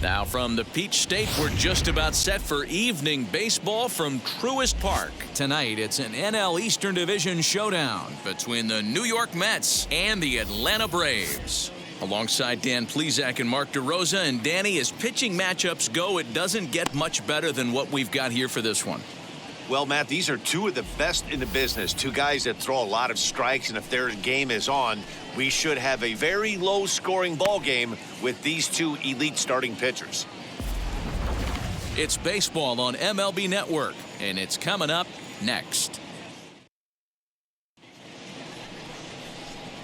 Now from the Peach State, we're just about set for evening baseball from Truist Park. Tonight, it's an NL Eastern Division showdown between the New York Mets and the Atlanta Braves. Alongside Dan Plesac and Mark DeRosa, and Danny, as pitching matchups go, it doesn't get much better than what we've got here for this one. Well, Matt, these are two of the best in the business. Two guys that throw a lot of strikes, and if their game is on, we should have a very low-scoring ball game with these two elite starting pitchers. It's baseball on MLB Network, and it's coming up next.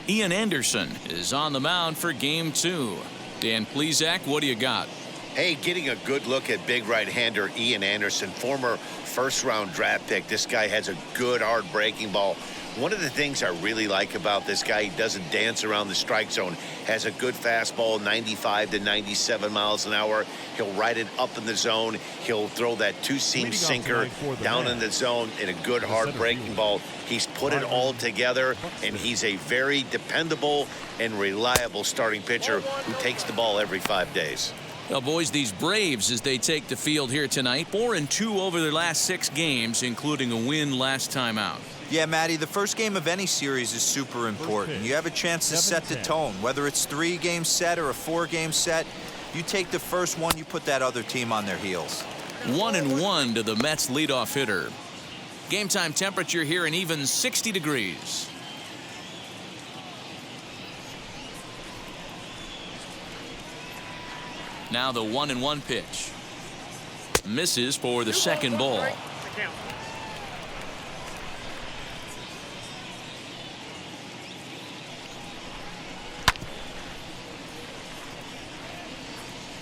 Ian Anderson is on the mound for Game 2. Dan Plesac, what do you got? Hey, getting a good look at big right-hander Ian Anderson, former first-round draft pick. This guy has a good, hard breaking ball. One of the things I really like about this guy, he doesn't dance around the strike zone. Has a good fastball, 95 to 97 miles an hour. He'll ride it up in the zone. He'll throw that two-seam sinker down in the zone in a good, hard breaking ball. He's put it all together, and he's a very dependable and reliable starting pitcher who takes the ball every 5 days. Well, boys, these Braves, as they take the field here tonight, 4-2 over their last 6 games, including a win last time out. Yeah, Matty, the first game of any series is super important. You have a chance to set the tone, whether it's 3-game set or a 4-game set. You take the first one, you put that other team on their heels. 1-1 to the Mets leadoff hitter. Game time temperature here an even 60 degrees. Now the 1-1 pitch. Misses for the second ball.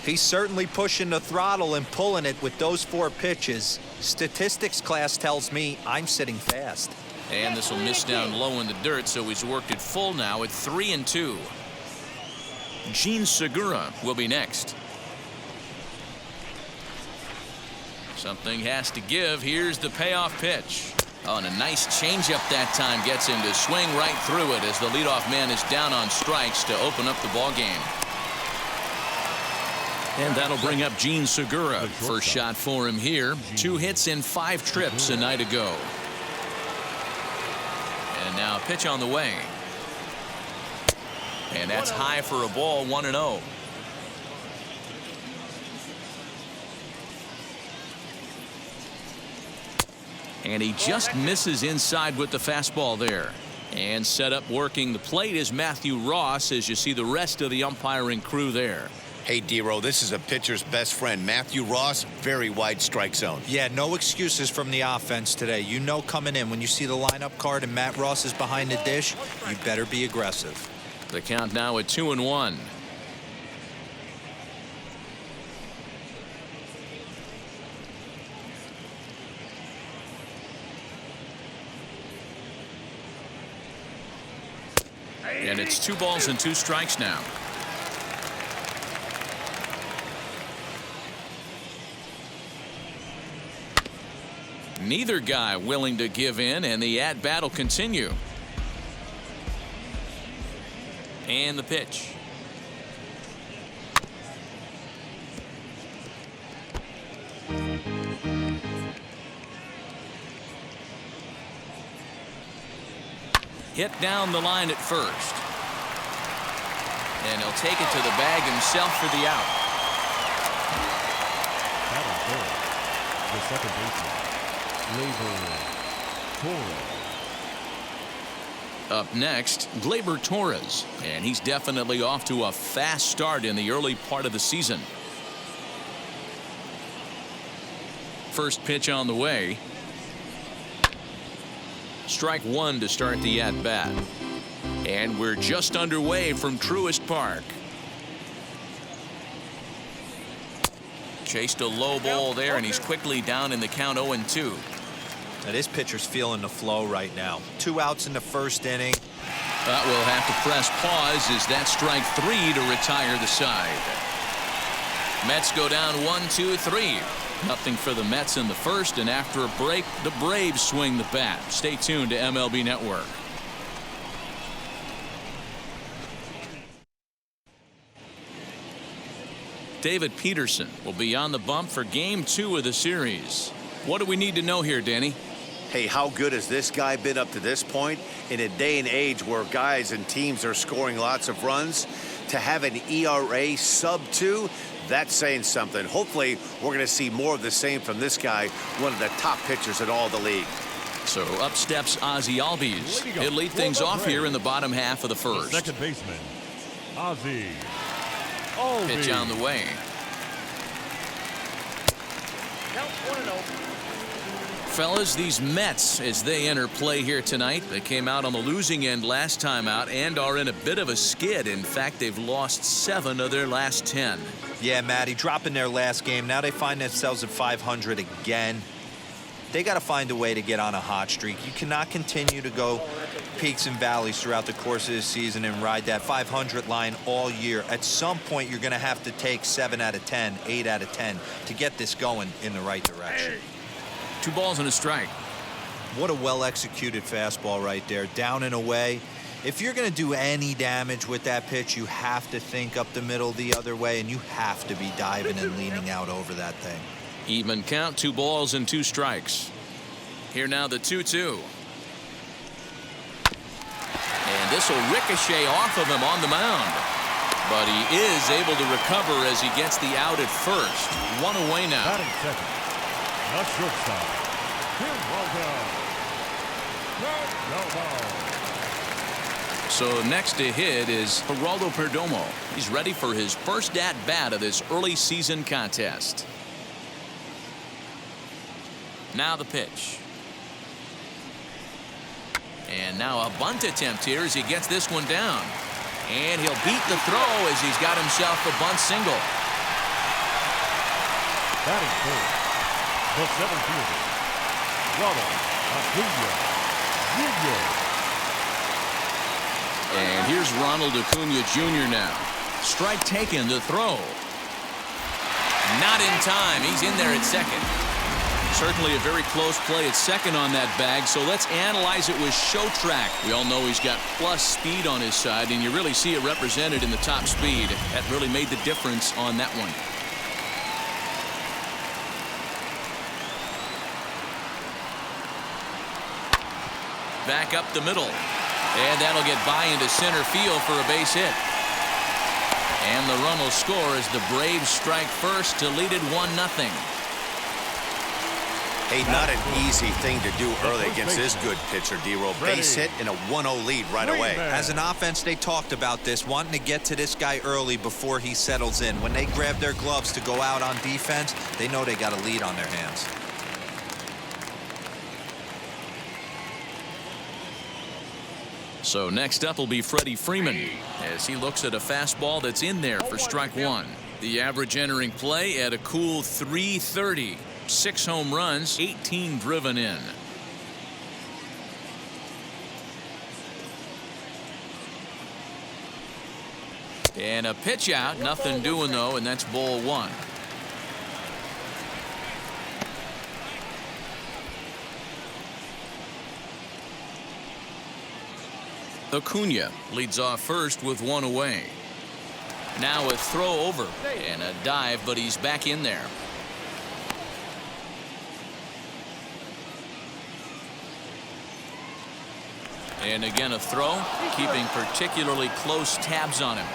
He's certainly pushing the throttle and pulling it with those 4 pitches. Statistics class tells me I'm sitting fast. And this will miss down low in the dirt, so he's worked it full now at 3-2. Gene Segura will be next. Something has to give. Here's the payoff pitch. Oh, and a nice changeup that time gets him to swing right through it as the leadoff man is down on strikes to open up the ball game. And that'll bring up Gene Segura. First shot for him here. 2 hits in 5 trips a night ago. And now a pitch on the way. And that's high for a ball, 1-0. And he just misses inside with the fastball there. And set up working the plate is Matthew Ross, as you see the rest of the umpiring crew there. Hey, D-Row, this is a pitcher's best friend. Matthew Ross, very wide strike zone. Yeah, no excuses from the offense today. You know coming in when you see the lineup card and Matt Ross is behind the dish, you better be aggressive. The count now at 2-1. And it's 2 balls and 2 strikes now. Neither guy willing to give in, and the at-bat will continue. And the pitch. Hit down the line at first. And he'll take it to the bag himself for the out. The second baseman, Gleyber Torres. Up next, Gleyber Torres, and he's definitely off to a fast start in the early part of the season. First pitch on the way. Strike 1 to start the at-bat. And we're just underway from Truist Park. Chased a low ball there, and he's quickly down in the count 0-2. Now this pitcher's feeling the flow right now. 2 outs in the first inning. But we'll have to press pause as that's strike 3 to retire the side. Mets go down 1-2-3. Nothing for the Mets in the first, and after a break, the Braves swing the bat. Stay tuned to MLB Network. David Peterson will be on the bump for Game 2 of the series. What do we need to know here, Danny? Hey, how good has this guy been up to this point? In a day and age where guys and teams are scoring lots of runs, to have an ERA sub-2, that's saying something. Hopefully, we're going to see more of the same from this guy, one of the top pitchers in all the league. So up steps Ozzie Albies. He'll lead things off here in the bottom half of the first. Second baseman, Ozzie Albies. Pitch on the way. Fellas, these Mets, as they enter play here tonight, they came out on the losing end last time out and are in a bit of a skid. In fact, they've lost 7 of their last 10. Yeah, Matty, dropping their last game. Now they find themselves at 500 again. They got to find a way to get on a hot streak. You cannot continue to go peaks and valleys throughout the course of the season and ride that 500 line all year. At some point, you're going to have to take 7 out of 10, 8 out of 10 to get this going in the right direction. 2 balls and a strike. What a well-executed fastball right there, down and away. If you're going to do any damage with that pitch, you have to think up the middle the other way, and you have to be diving and leaning out over that thing. Even count, 2 balls and 2 strikes. Here now the 2-2. And this will ricochet off of him on the mound. But he is able to recover as he gets the out at first. 1 away now. Batting second, the shortstop, Geraldo. So next to hit is Geraldo Perdomo. He's ready for his first at-bat of this early season contest. Now the pitch. And now a bunt attempt here as he gets this one down. And he'll beat the throw as he's got himself a bunt single. Batting third, the center fielder, Ronald Acuna Jr. And here's Ronald Acuna Jr. now. Strike taken, the throw. Not in time. He's in there at second. Certainly a very close play at second on that bag, so let's analyze it with Showtrack. We all know he's got plus speed on his side, and you really see it represented in the top speed. That really made the difference on that one. Back up the middle. And that'll get by into center field for a base hit. And the run will score as the Braves strike first to lead it 1-0. Hey, not an easy thing to do early against this good pitcher, D-Roll. Base hit and a 1-0 lead right away. As an offense, they talked about this, wanting to get to this guy early before he settles in. When they grab their gloves to go out on defense, they know they got a lead on their hands. So next up will be Freddie Freeman as he looks at a fastball that's in there for strike 1. The average entering play at a cool .330. 6 home runs, 18 driven in. And a pitch out, nothing doing though, and that's ball 1. Acuna leads off first with 1 away. Now a throw over and a dive, but he's back in there. And again a throw, keeping particularly close tabs on him.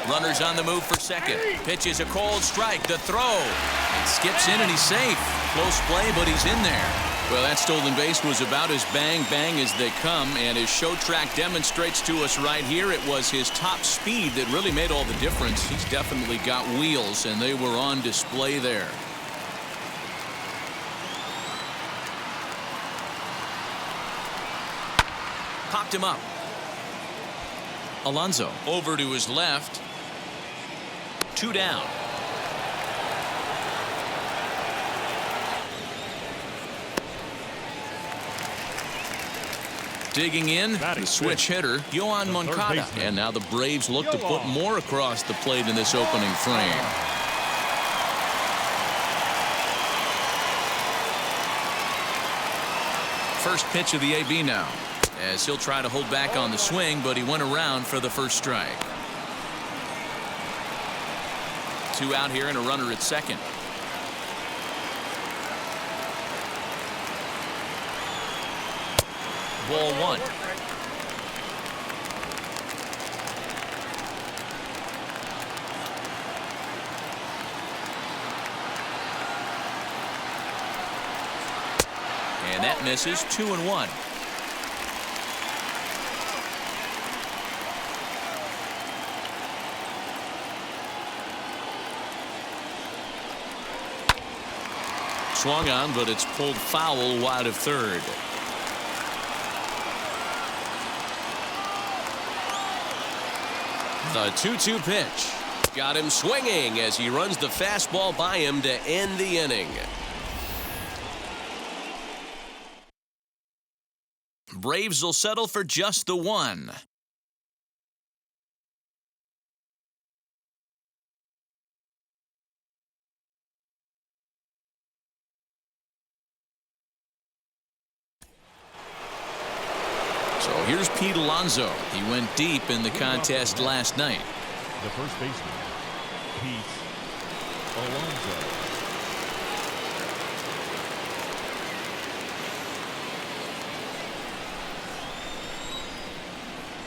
Runners on the move for second. Pitch is a cold strike. The throw. It skips in and he's safe. Close play, but he's in there. Well, that stolen base was about as bang-bang as they come, and as Showtrack demonstrates to us right here, it was his top speed that really made all the difference. He's definitely got wheels, and they were on display there. Popped him up. Alonso over to his left. 2 down. Digging in, the switch hitter, Yoan Moncada. And now the Braves look to put more across the plate in this opening frame. First pitch of the AB now, as he'll try to hold back on the swing, but he went around for the first strike. 2 out here and a runner at second. Ball 1. And that misses. 2-1. Swung on, but it's pulled foul wide of third. The 2-2 pitch. Got him swinging as he runs the fastball by him to end the inning. Braves will settle for just the 1. So here's Pete Alonso. He went deep in the contest last night. The first baseman, Pete Alonso.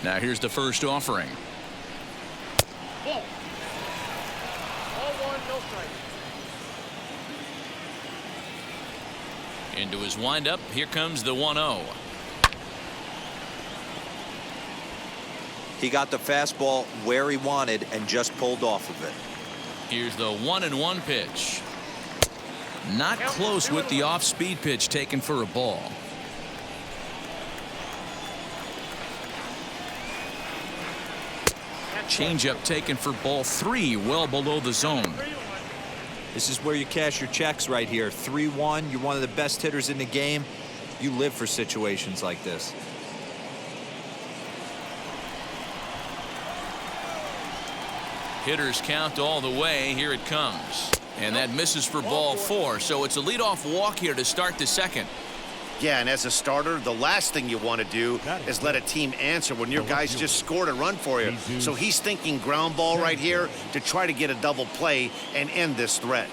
Now here's the first offering. Ball 1, no strike. Into his windup. Here comes the 1-0. He got the fastball where he wanted and just pulled off of it. Here's the 1-1 pitch. Not close with the off-speed pitch taken for a ball. Changeup taken for ball 3, well below the zone. This is where you cash your checks right here. 3-1. You're one of the best hitters in the game. You live for situations like this. Hitters count all the way. Here it comes. And that misses for ball 4. So it's a leadoff walk here to start the second. Yeah, and as a starter, the last thing you want to do is let a team answer when your guys just scored a run for you. So he's thinking ground ball right here to try to get a double play and end this threat.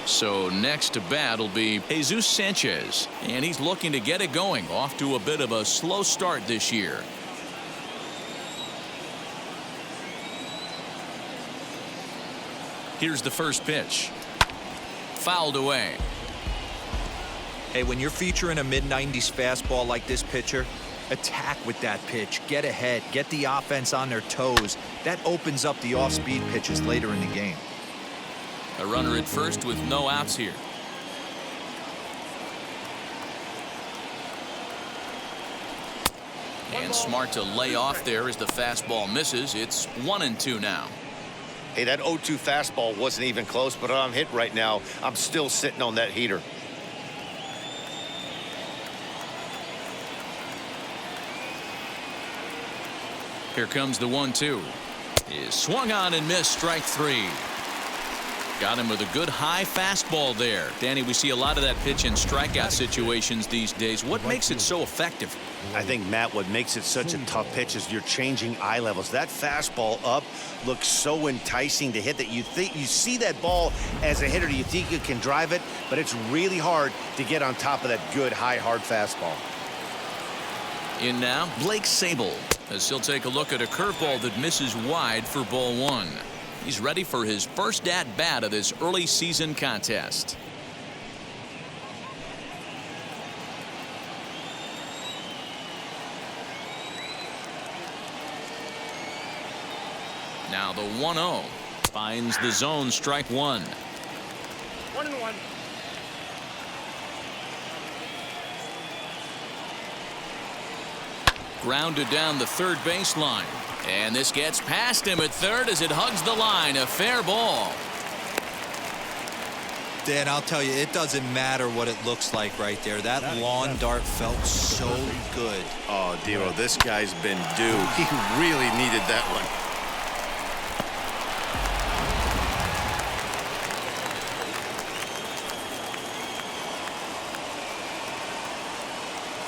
So next to bat will be Jesus Sanchez. And he's looking to get it going. Off to a bit of a slow start this year. Here's the first pitch. Fouled away. Hey, when you're featuring a mid-90s fastball like this pitcher, attack with that pitch. Get ahead. Get the offense on their toes. That opens up the off-speed pitches later in the game. A runner at first with no outs here. And smart to lay off there as the fastball misses. It's 1-2 now. Hey, that 0-2 fastball wasn't even close, but I'm hit right now. I'm still sitting on that heater. Here comes the 1-2. Is swung on and missed. Strike 3. Got him with a good high fastball there. Danny, we see a lot of that pitch in strikeout situations these days. What makes it so effective? I think, Matt, what makes it such a tough pitch is you're changing eye levels. That fastball up looks so enticing to hit that you see that ball as a hitter, you think you can drive it, but it's really hard to get on top of that good high hard fastball. In now, Blake Sabol, as he'll take a look at a curveball that misses wide for ball 1. He's ready for his first at-bat of this early season contest. Now the 1-0 finds the zone. Strike 1. 1-1. Grounded down the third baseline. And this gets past him at third as it hugs the line. A fair ball. Dan, I'll tell you, it doesn't matter what it looks like right there. That lawn dart felt so good. Oh, Dero, this guy's been due. He really needed that one.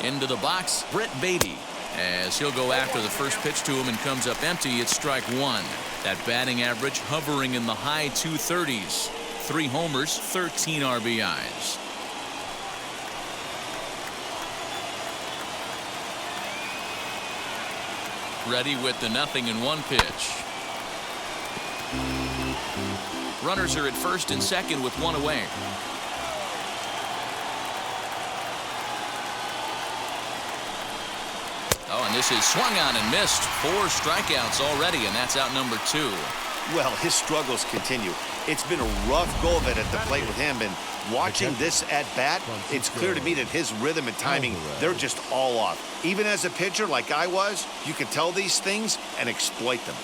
Into the box, Brett Beatty. As he'll go after the first pitch to him and comes up empty, it's strike one. That batting average hovering in the high 230s. 3 homers, 13 RBIs. Ready with the 0-1 pitch. Runners are at first and second with 1 away. Oh, and this is swung on and missed. 4 strikeouts already, and that's out number 2. Well, his struggles continue. It's been a rough go of it at the plate with him, and watching this at bat, it's clear to me that his rhythm and timing, they're just all off. Even as a pitcher like I was, you can tell these things and exploit them.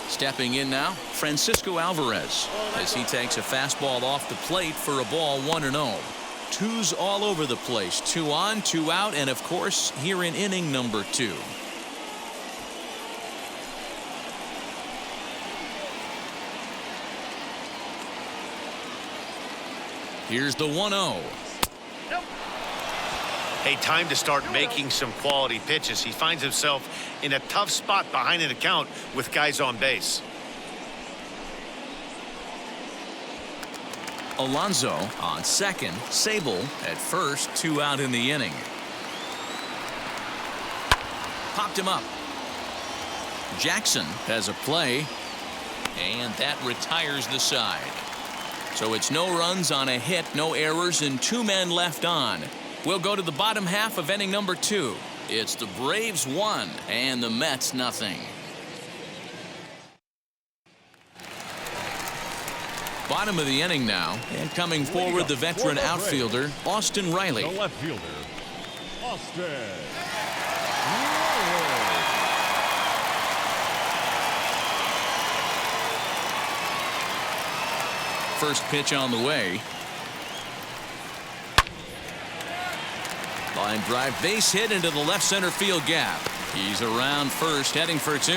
Stepping in now, Francisco Alvarez, as he takes a fastball off the plate for a ball 1-0. 2's all over the place. 2 on, 2 out, and of course, here in inning number 2. Here's the 1-0. Hey, time to start making some quality pitches. He finds himself in a tough spot behind an account with guys on base. Alonso on second, Sable at first, 2 out in the inning. Popped him up. Jackson has a play, and that retires the side. So it's no runs on a hit, no errors, and 2 men left on. We'll go to the bottom half of inning number 2. It's the Braves 1 and the Mets 0. Bottom of the inning now, and coming forward the veteran outfielder Austin Riley. The left fielder, Austin Riley. First pitch on the way. Line drive, base hit into the left center field gap. He's around first, heading for 2.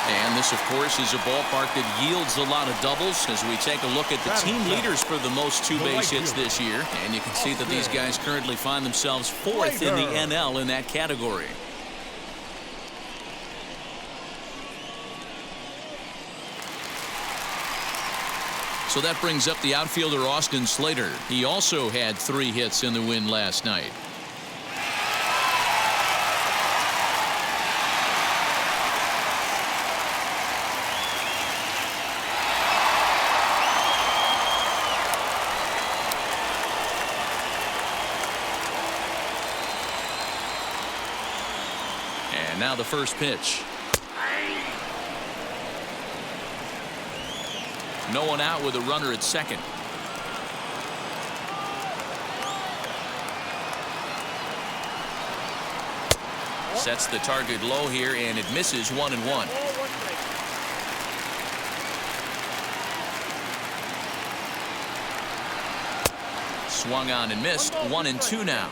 And this, of course, is a ballpark that yields a lot of doubles as we take a look at the team leaders for the most 2 base hits this year. And you can see that these guys currently find themselves 4th in the NL in that category. So that brings up the outfielder Austin Slater. He also had 3 hits in the win last night. And now the first pitch. No one out with a runner at second. Sets the target low here, and it misses 1-1. Swung on and missed. 1-2 now.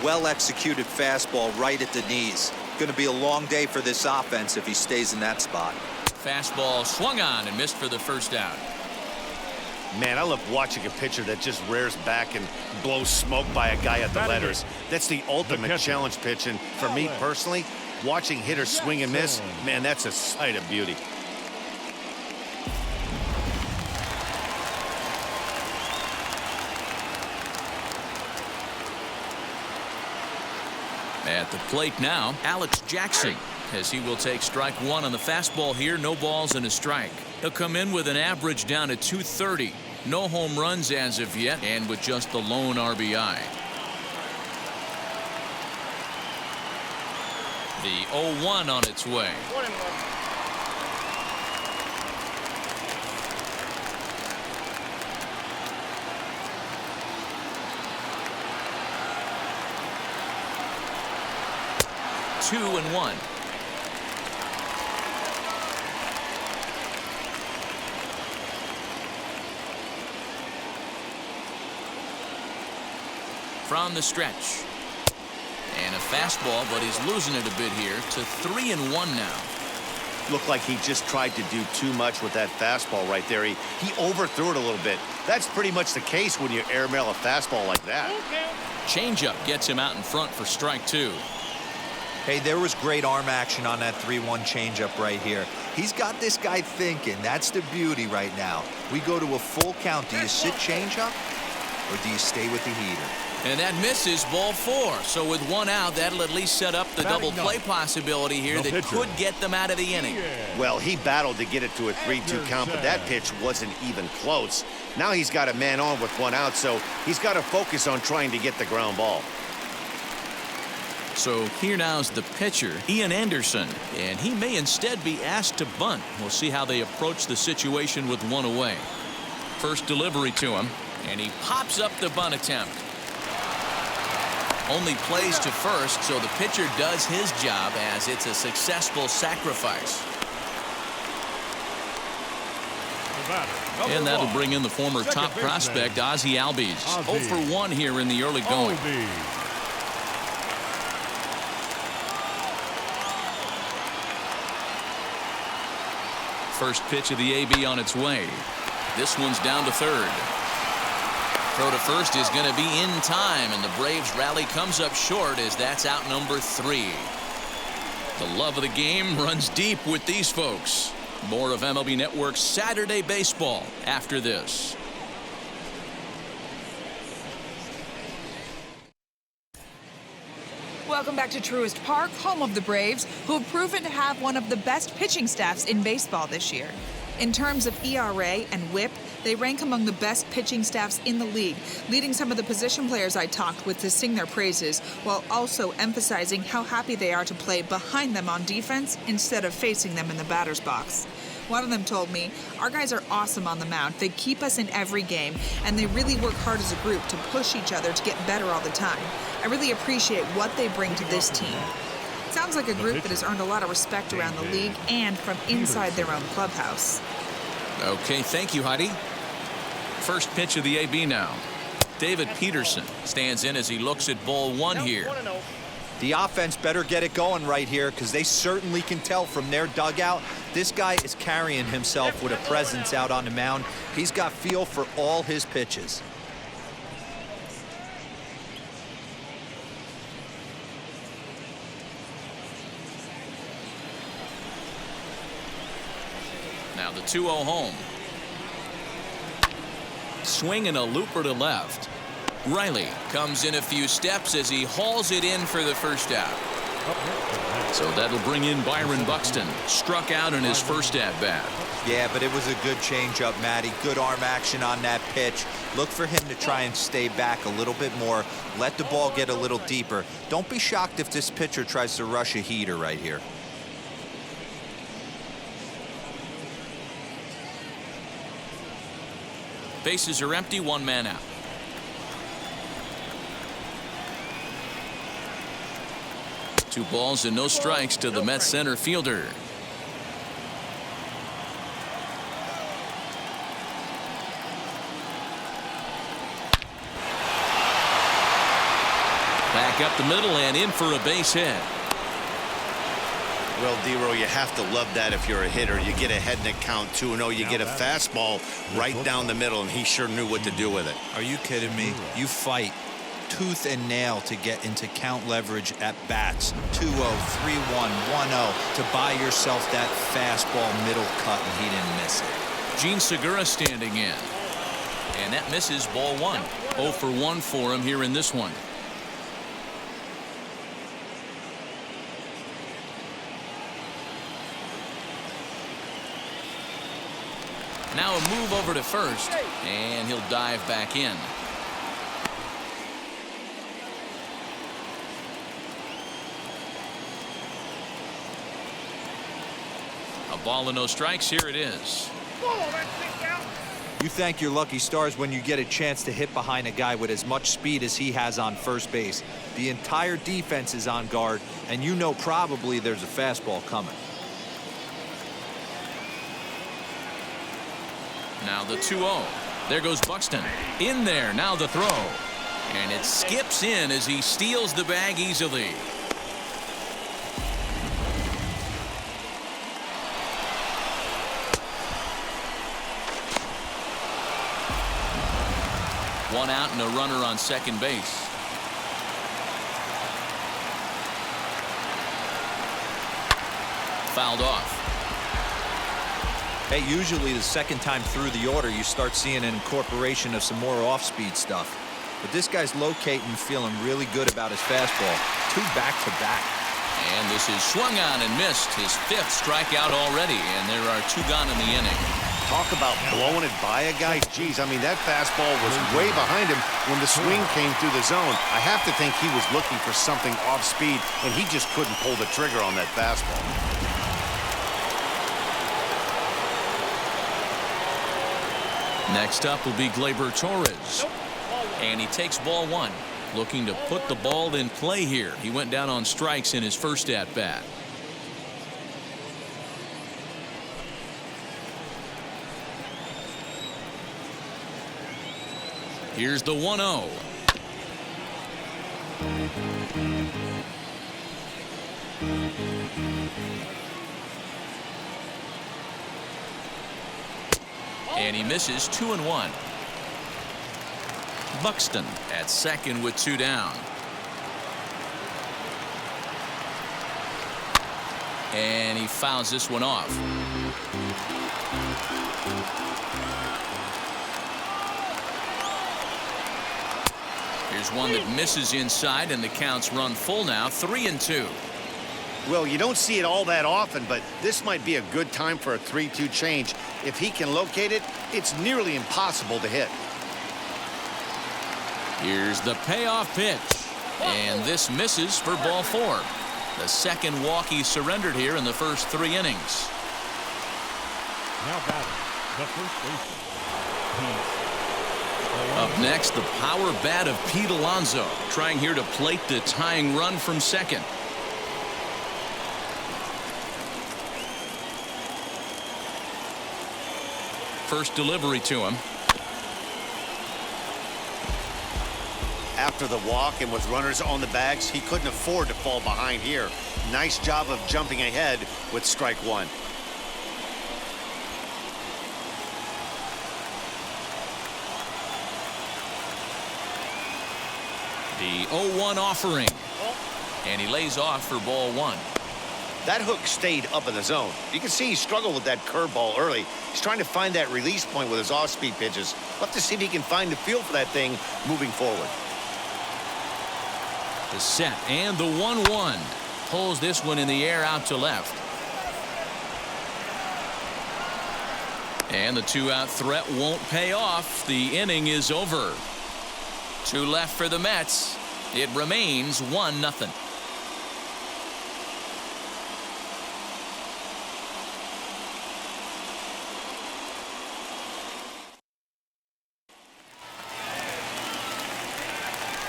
Well executed fastball right at the knees. Going to be a long day for this offense if he stays in that spot. Fastball swung on and missed for the first out. Man, I love watching a pitcher that just rears back and blows smoke by a guy at the letters. That's the ultimate challenge pitch, and for me personally, watching hitters swing and miss, man, that's a sight of beauty. At the plate now, Alex Jackson, as he will take strike 1 on the fastball here. No balls and a strike. He'll come in with an average down to 230. No home runs as of yet, and with just the lone RBI. The 0-1 on its way. 1-1. Two and 1. From the stretch. And a fastball, but he's losing it a bit here to 3-1 now. Looked like he just tried to do too much with that fastball right there. He overthrew it a little bit. That's pretty much the case when you airmail a fastball like that. Changeup gets him out in front for strike 2. Hey, there was great arm action on that 3-1 changeup right here. He's got this guy thinking. That's the beauty right now. We go to a full count. Do you sit changeup or do you stay with the heater? And that misses, ball 4. So with 1 out, that'll at least set up the double play possibility here that could get them out of the inning. Well, he battled to get it to a 3-2 count, but that pitch wasn't even close. Now he's got a man on with 1 out, so he's got to focus on trying to get the ground ball. So here now's the pitcher, Ian Anderson, and he may instead be asked to bunt. We'll see how they approach the situation with 1 away. First delivery to him, and he pops up the bunt attempt. Only plays to first, so the pitcher does his job as it's a successful sacrifice. And that'll bring in the former top prospect, Ozzie Albies. 0 for 1 here in the early going. First pitch of the AB on its way. This one's down to third. Throw to first is going to be in time, and the Braves rally comes up short as that's out number 3. The love of the game runs deep with these folks. More of MLB Network's Saturday Baseball after this. Welcome back to Truist Park, home of the Braves, who have proven to have one of the best pitching staffs in baseball this year. In terms of ERA and WHIP, they rank among the best pitching staffs in the league, leading some of the position players I talked with to sing their praises, while also emphasizing how happy they are to play behind them on defense instead of facing them in the batter's box. One of them told me, "Our guys are awesome on the mound. They keep us in every game, and they really work hard as a group to push each other to get better all the time. I really appreciate what they bring to this team." Sounds like a group that has earned a lot of respect around the league and from inside their own clubhouse. Okay, thank you, Heidi. First pitch of the AB now. David Peterson stands in as he looks at ball 1 here. The offense better get it going right here because they certainly can tell from their dugout this guy is carrying himself with a presence out on the mound. He's got feel for all his pitches. Now the 2-0 home. Swing and a looper to left. Riley comes in a few steps as he hauls it in for the first out. So that'll bring in Byron Buxton. Struck out in his first at-bat. Yeah, but it was a good changeup, Matty. Good arm action on that pitch. Look for him to try and stay back a little bit more. Let the ball get a little deeper. Don't be shocked if this pitcher tries to rush a heater right here. Bases are empty, 1 man out. Two balls and no strikes to the Mets center fielder. Back up the middle and in for a base hit. Well, D-Row, you have to love that if you're a hitter. You get ahead in the count 2-0. You get a fastball right down the middle, and he sure knew what to do with it. Are you kidding me? You fight tooth and nail to get into count leverage at bats. 2-0, 3-1, 1-0 to buy yourself that fastball middle cut, and he didn't miss it. Gene Segura standing in. And that misses ball 1. 0 for 1 for him here in this one. Now a move over to first, and he'll dive back in. A ball and no strikes. Here it is. You thank your lucky stars when you get a chance to hit behind a guy with as much speed as he has on first base. The entire defense is on guard, and you know probably there's a fastball coming. Now the 2-0. There goes Buxton. In there. Now the throw. And it skips in as he steals the bag easily. One out and a runner on second base. Fouled off. Hey, usually the second time through the order, you start seeing an incorporation of some more off-speed stuff. But this guy's locating, feeling really good about his fastball. 2 back-to-back. And this is swung on and missed. His 5th strikeout already, and there are 2 gone in the inning. Talk about blowing it by a guy. Geez, I mean, that fastball was way behind him when the swing came through the zone. I have to think he was looking for something off speed, and he just couldn't pull the trigger on that fastball. Next up will be Gleyber Torres. And he takes ball 1. Looking to put the ball in play here. He went down on strikes in his first at-bat. Here's the 1-0. And he misses 2-1. Buxton at second with 2 down. And he fouls this one off. Here's one that misses inside, and the count's run full now, 3-2. Well, you don't see it all that often, but this might be a good time for a 3-2 change. If he can locate it, it's nearly impossible to hit. Here's the payoff pitch. And this misses for ball 4. The second walk he surrendered here in the first 3 innings. Now batting, the first baseman, Pete. Up next, the power bat of Pete Alonso, trying here to plate the tying run from second. First delivery to him. After the walk and with runners on the bags, he couldn't afford to fall behind here. Nice job of jumping ahead with strike 1. The 0-1 offering. And he lays off for ball 1. That hook stayed up in the zone. You can see he struggled with that curveball early. He's trying to find that release point with his off-speed pitches. We'll have to see if he can find the feel for that thing moving forward. The set and the 1-1. Pulls this one in the air out to left. And the 2-out threat won't pay off. The inning is over. 2 left for the Mets. It remains 1-0.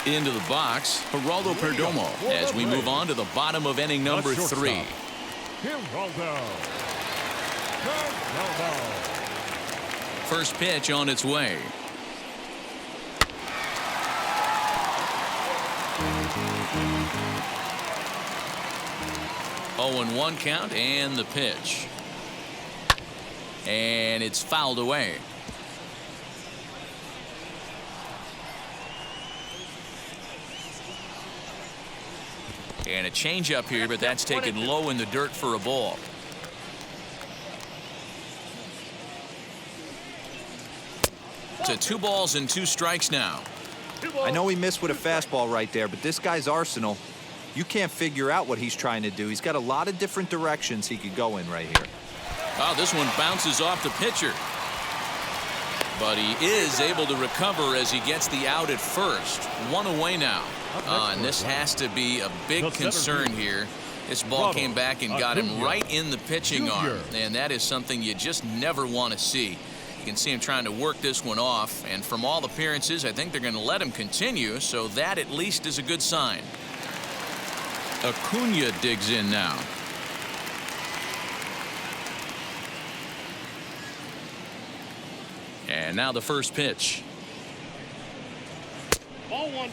Into the box, Geraldo Perdomo, as we move on to the bottom of inning number 3. Geraldo. First pitch on its way. Oh, and 1 count, and the pitch. And it's fouled away. And a changeup here, but that's taken low in the dirt for a ball. To 2 balls and 2 strikes now. I know he missed with a fastball right there, but this guy's arsenal, you can't figure out what he's trying to do. He's got a lot of different directions he could go in right here. Oh, this one bounces off the pitcher. But he is able to recover as he gets the out at first. 1 away now. And this has to be a big concern here. This ball came back and got him right in the pitching arm. And that is something you just never want to see. You can see him trying to work this one off. And from all appearances, I think they're going to let him continue. So that at least is a good sign. Acuna digs in now. And now the first pitch. Ball one.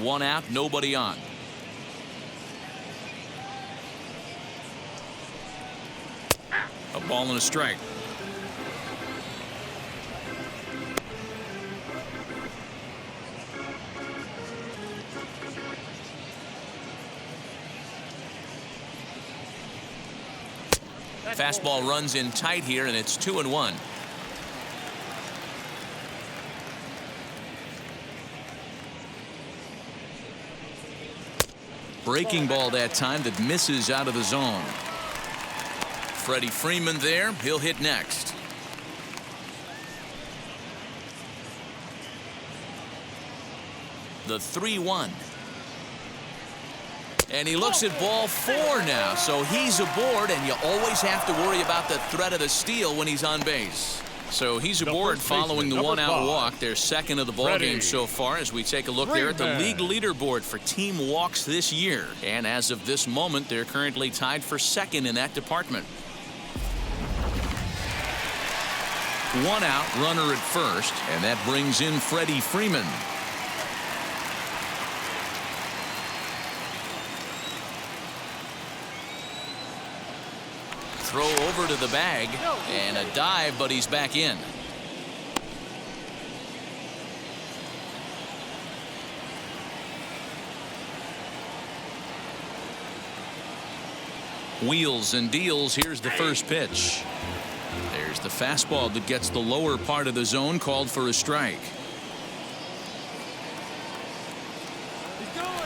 One out, nobody on. A ball and a strike. Fastball runs in tight here, and it's 2-1. Breaking ball that time that misses out of the zone. Freddie Freeman there. He'll hit next. The 3-1. And he looks at ball 4 now, so he's aboard, and you always have to worry about the threat of the steal when he's on base. So he's aboard following the one-out walk. They're second of the ballgame so far as we take a look there at the league leaderboard for team walks this year. And as of this moment, they're currently tied for second in that department. One out, runner at first, and that brings in Freddie Freeman. Throw over to the bag and a dive, but he's back in. Wheels and deals. Here's the first pitch. There's the fastball that gets the lower part of the zone, called for a strike.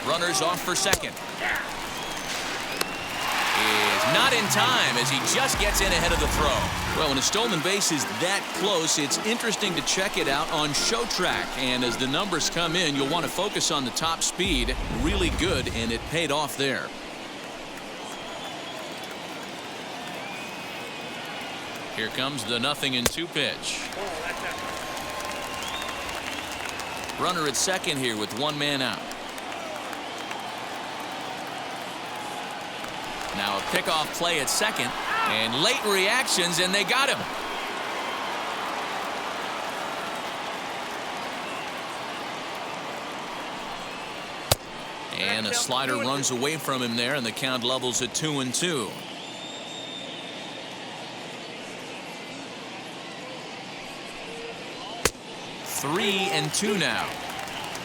Runners off for second. Is not in time as he just gets in ahead of the throw. Well, when a stolen base is that close, it's interesting to check it out on Show Track. And as the numbers come in, you'll want to focus on the top speed. Really good, and it paid off there. Here comes the 0-2 pitch. Runner at second here with one man out. Now a pickoff play at second, and late reactions, and they got him. And a slider runs away from him there, and the count levels at 2-2. Three and two now.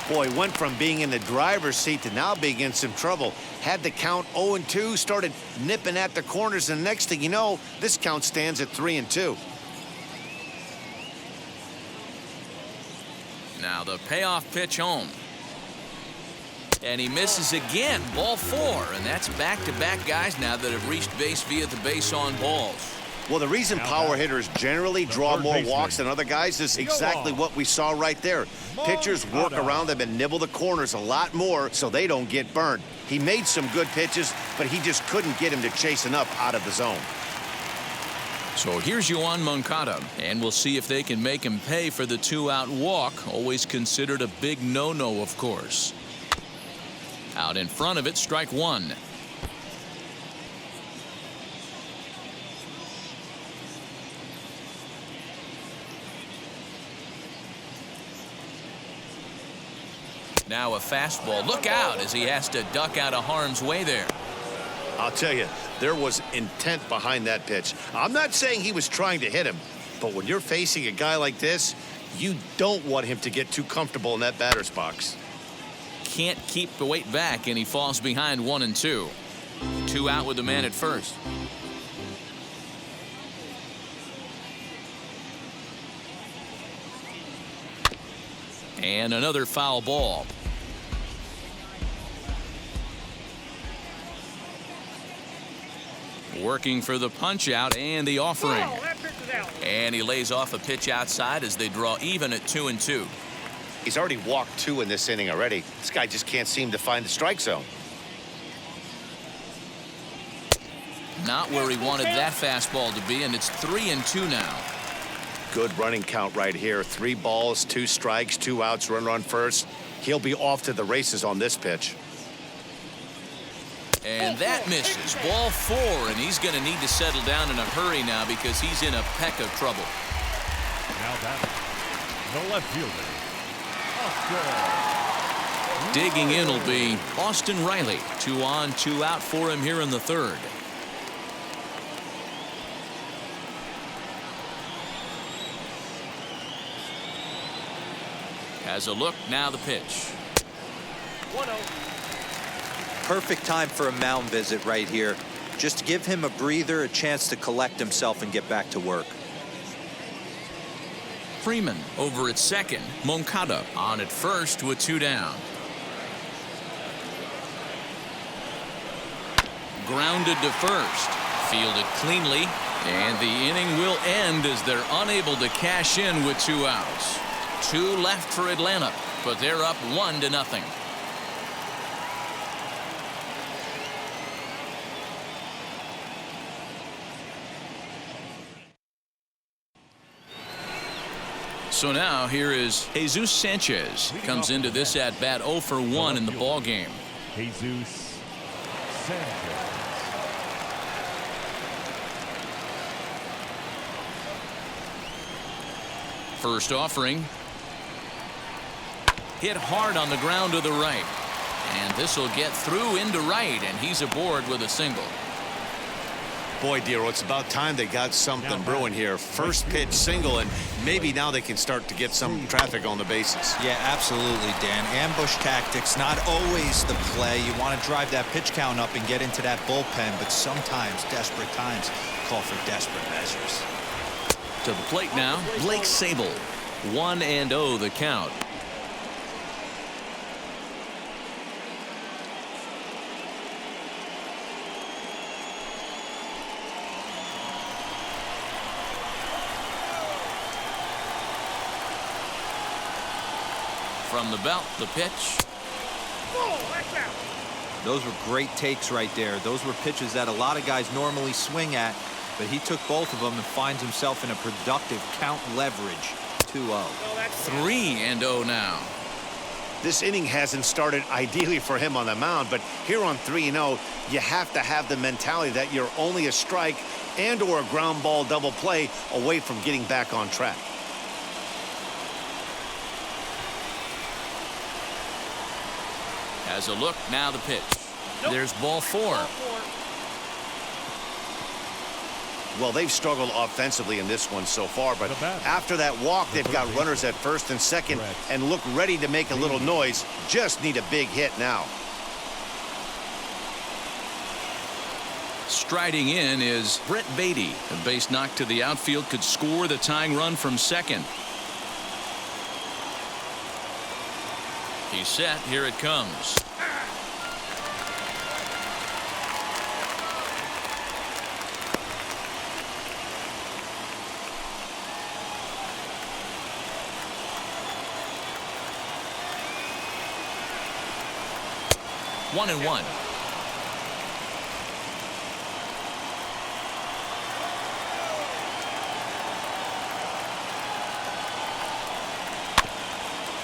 Boy, went from being in the driver's seat to now being in some trouble. Had the count 0-2, started nipping at the corners, and the next thing you know, this count stands at 3-2. Now the payoff pitch home. And he misses again. Ball 4, and that's back-to-back guys now that have reached base via the base on balls. Well, the reason power hitters generally draw more walks than other guys is exactly what we saw right there. Pitchers work around them and nibble the corners a lot more so they don't get burned. He made some good pitches, but he just couldn't get him to chase enough out of the zone. So here's Yoan Moncada, and we'll see if they can make him pay for the 2-out walk. Always considered a big no-no, of course. Out in front of it, strike one. Now a fastball. Look out as he has to duck out of harm's way there. I'll tell you, there was intent behind that pitch. I'm not saying he was trying to hit him, but when you're facing a guy like this, you don't want him to get too comfortable in that batter's box. Can't keep the weight back, and he falls behind 1-2. 2 out with the man at first. And another foul ball. Working for the punch out and the offering. And he lays off a pitch outside as they draw even at 2-2. He's already walked 2 in this inning already. This guy just can't seem to find the strike zone. Not where he wanted that fastball to be, and it's 3-2 now. Good running count right here. 3 balls, 2 strikes, 2 outs, runner on first. He'll be off to the races on this pitch. And that misses. Ball 4, and he's going to need to settle down in a hurry now because he's in a peck of trouble. Now batting, the left fielder, Oscar. Digging in will be Austin Riley. 2 on, 2 out for him here in the 3rd. Has a look, now the pitch. 1-0. Perfect time for a mound visit right here. Just to give him a breather, a chance to collect himself and get back to work. Freeman over at second. Moncada on at first with 2 down. Grounded to first. Fielded cleanly. And the inning will end as they're unable to cash in with 2 outs. 2 left for Atlanta, but they're up 1-0. So now here is Jesus Sanchez. Comes into this at bat 0 for 1 in the ball game. Jesus Sanchez. First offering. Hit hard on the ground to the right. And this will get through into right, and he's aboard with a single. Boy, Dero, it's about time they got something brewing here. First pitch single, and maybe now they can start to get some traffic on the bases. Yeah, absolutely, Dan. Ambush tactics, not always the play. You want to drive that pitch count up and get into that bullpen, but sometimes desperate times call for desperate measures. To the plate now, Blake Sabol. 1-0 the count. From the belt, the pitch. Those were great takes right there. Those were pitches that a lot of guys normally swing at, but he took both of them and finds himself in a productive count leverage. 2-0. 3-0 now. This inning hasn't started ideally for him on the mound, but here on 3-0, you have to have the mentality that you're only a strike and or a ground ball double play away from getting back on track. Has a look, now the pitch. There's ball 4. Well, they've struggled offensively in this one so far, but after that walk, they've got runners at first and second and look ready to make a little noise. Just need a big hit now. Striding in is Brett Beatty. A base knock to the outfield could score the tying run from second. He's set. Here it comes. One and one.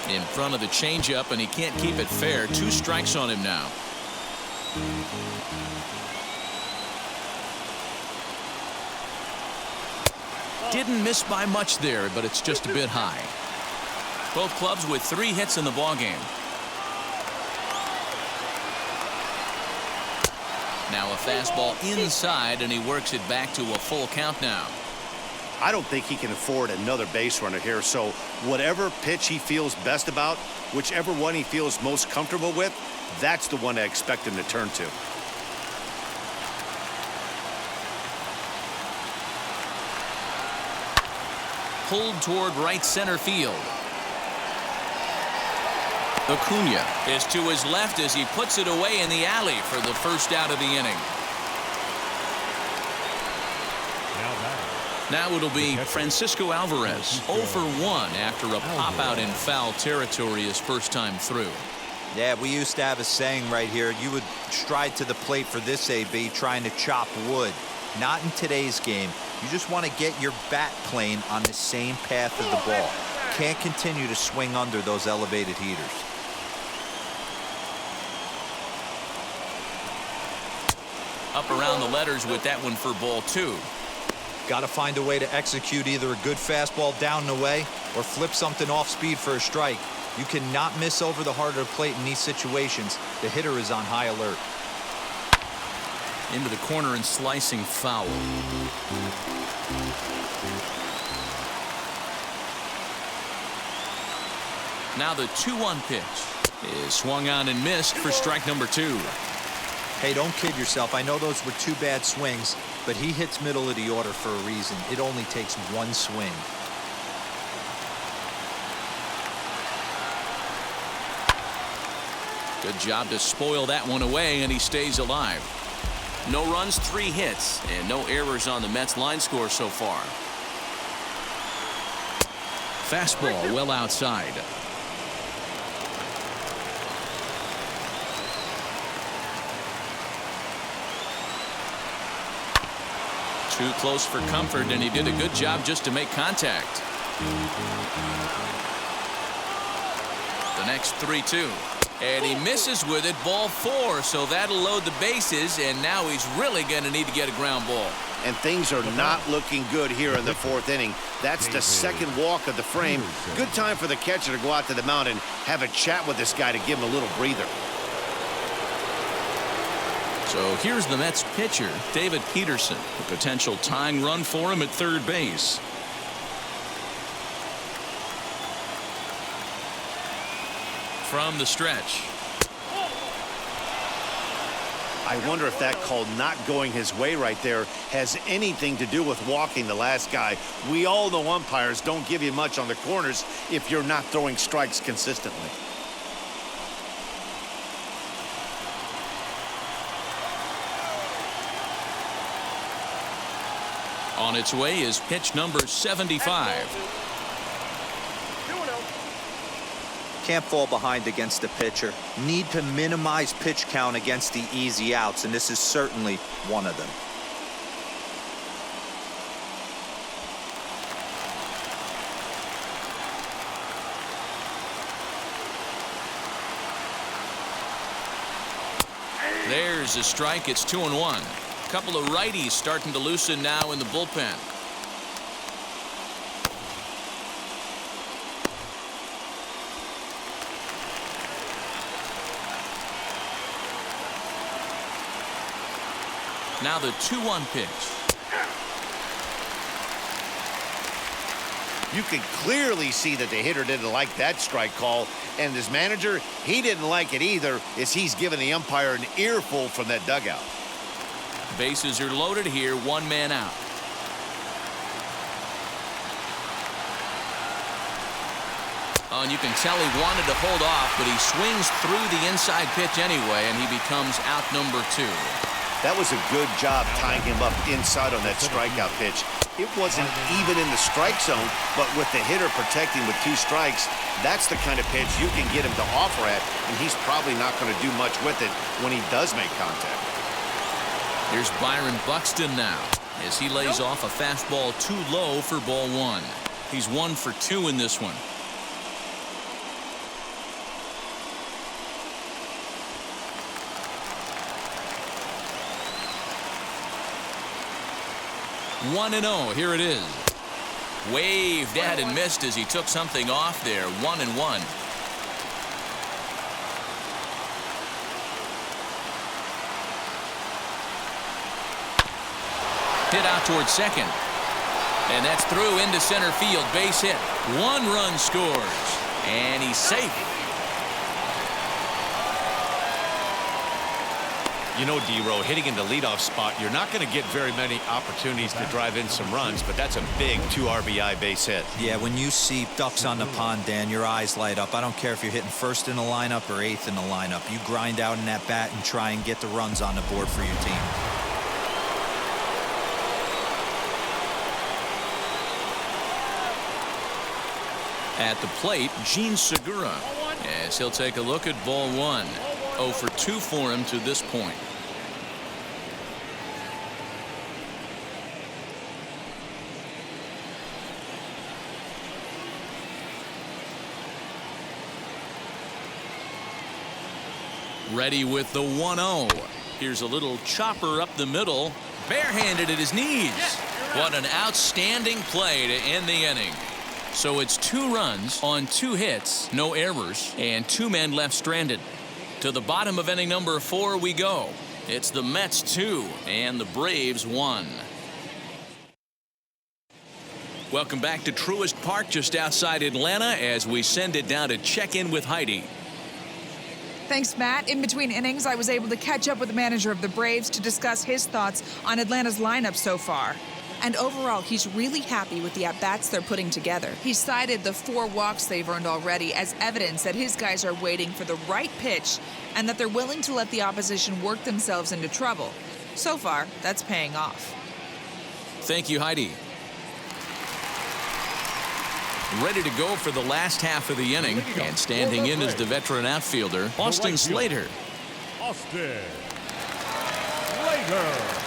In front of the changeup, and he can't keep it fair. 2 strikes on him now. Didn't miss by much there, but it's just a bit high. Both clubs with 3 hits in the ballgame. Now a fastball inside, and he works it back to a full count now. I don't think he can afford another base runner here, so whatever pitch he feels best about, whichever one he feels most comfortable with, that's the one I expect him to turn to. Pulled toward right center field. Acuna is to his left as he puts it away in the alley for the first out of the inning. Now it'll be Francisco Alvarez, 0 for 1 after a pop out in foul territory his first time through. Yeah, we used to have a saying right here. You would stride to the plate for this AB, trying to chop wood. Not in today's game. You just want to get your bat plane on the same path of the ball. Can't continue to swing under those elevated heaters. up around the letters with that one for ball 2. Got to find a way to execute either a good fastball down and away or flip something off speed for a strike. You cannot miss over the heart of the plate in these situations. The hitter is on high alert. Into the corner and slicing foul. Now the 2-1 pitch is swung on and missed for strike number 2. Hey, don't kid yourself. I know those were 2 bad swings, but he hits middle of the order for a reason. It only takes 1 swing. Good job to spoil that one away, and he stays alive. No runs, 3 hits, and no errors on the Mets line score so far. Fastball well outside. Too close for comfort, and he did a good job just to make contact. The next 3-2. And he misses with it, ball 4, so that'll load the bases, and now he's really going to need to get a ground ball. And things are not looking good here in the 4th inning. That's the second walk of the frame. Good time for the catcher to go out to the mound and have a chat with this guy to give him a little breather. So here's the Mets pitcher, David Peterson. A potential tying run for him at third base. From the stretch. I wonder if that call not going his way right there has anything to do with walking the last guy. We all know umpires don't give you much on the corners if you're not throwing strikes consistently. On its way is pitch number 75. Can't fall behind against the pitcher. Need to minimize pitch count against the easy outs, and this is certainly one of them. There's a strike. It's 2-1. A couple of righties starting to loosen now in the bullpen. Now the 2-1 pitch. You can clearly see that the hitter didn't like that strike call, and his manager, he didn't like it either, as he's giving the umpire an earful from that dugout. Bases are loaded here, 1 man out. Oh, and you can tell he wanted to hold off, but he swings through the inside pitch anyway, and he becomes out number 2. That was a good job tying him up inside on that strikeout pitch. It wasn't even in the strike zone, but with the hitter protecting with 2 strikes, that's the kind of pitch you can get him to offer at, and he's probably not going to do much with it when he does make contact. Here's Byron Buxton now, as he lays off a fastball too low for ball 1. He's 1 for 2 in this one. One and 0. Here it is. Waved at and missed as he took something off there. 1-1. Hit out towards second. And that's through into center field. Base hit. 1 run scores. And he's safe. You know, D-Row, hitting in the leadoff spot, you're not going to get very many opportunities to drive in some runs, but that's a big 2 RBI base hit. Yeah, when you see ducks on the pond, Dan, your eyes light up. I don't care if you're hitting first in the lineup or 8th in the lineup. You grind out in that bat and try and get the runs on the board for your team. At the plate, Gene Segura, as he'll take a look at ball 1. 0 for 2 for him to this point. Ready with the 1-0. Here's a little chopper up the middle, barehanded at his knees. What an outstanding play to end the inning. So it's 2 runs on 2 hits, no errors, and 2 men left stranded. To the bottom of inning number 4 we go. It's the Mets 2 and the Braves 1. Welcome back to Truist Park just outside Atlanta as we send it down to check in with Heidi. Thanks, Matt. In between innings, I was able to catch up with the manager of the Braves to discuss his thoughts on Atlanta's lineup so far. And overall, he's really happy with the at-bats they're putting together. He cited the 4 walks they've earned already as evidence that his guys are waiting for the right pitch and that they're willing to let the opposition work themselves into trouble. So far, that's paying off. Thank you, Heidi. Ready to go for the last half of the inning, and standing in is the veteran outfielder, Austin Slater. Austin Slater.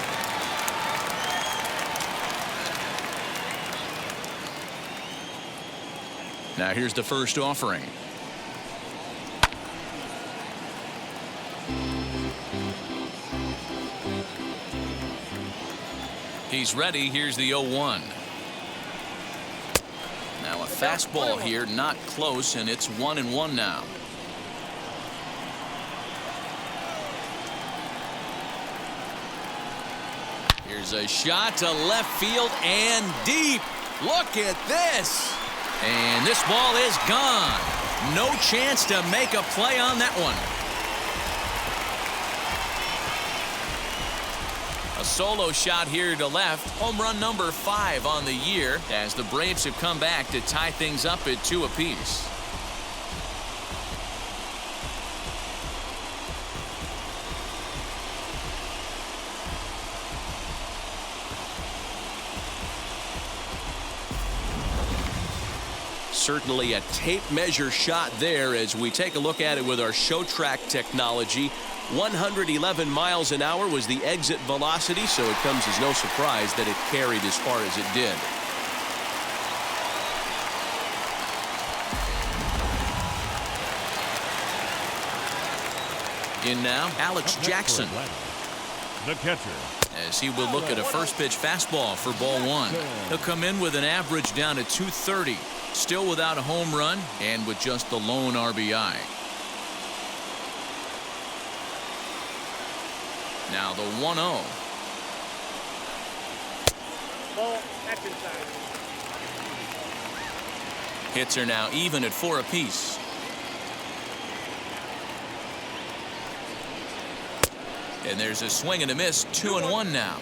Now here's the first offering. He's ready. Here's the 0-1. Now a fastball here, not close, and it's 1-1 now. Here's a shot to left field and deep. Look at this. And this ball is gone. No chance to make a play on that one. A solo shot here to left. Home run number 5 on the year as the Braves have come back to tie things up at 2 apiece. Certainly a tape measure shot there as we take a look at it with our show track technology. 111 miles an hour was the exit velocity, so it comes as no surprise that it carried as far as it did. In now, Alex Jackson. The catcher. As he will look at a first pitch fastball for ball 1. He'll come in with an average down to 230. Still without a home run and with just the lone RBI. Now the 1-0. Hits are now even at 4 apiece. And there's a swing and a miss. 2-1 now.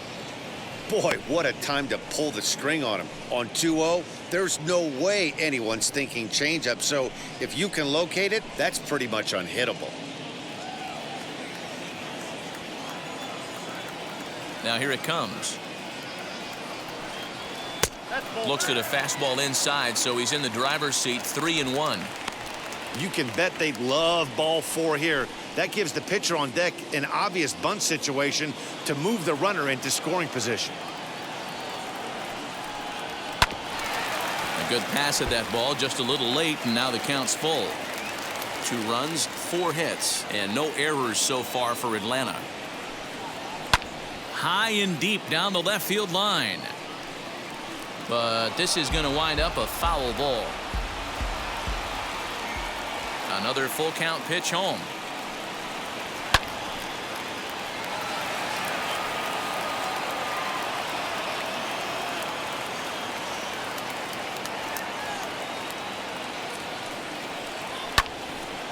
Boy, what a time to pull the string on him. On 2-0, there's no way anyone's thinking changeup, so if you can locate it, that's pretty much unhittable. Now here it comes. Looks at a fastball inside, so he's in the driver's seat. 3-1. You can bet they'd love ball 4 here. That gives the pitcher on deck an obvious bunt situation to move the runner into scoring position. A good pass at that ball, just a little late, and now the count's full. 2 runs, 4 hits, and no errors so far for Atlanta. High and deep down the left field line. But this is going to wind up a foul ball. Another full count pitch home.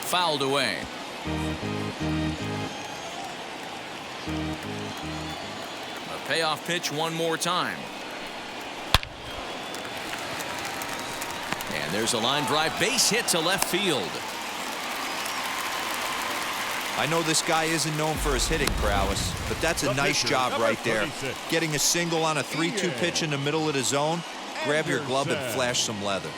Fouled away. A payoff pitch one more time. And there's a line drive base hit to left field. I know this guy isn't known for his hitting prowess, but that's a nice job right there. Getting a single on a 3-2 pitch in the middle of the zone. Grab your glove and flash some leather.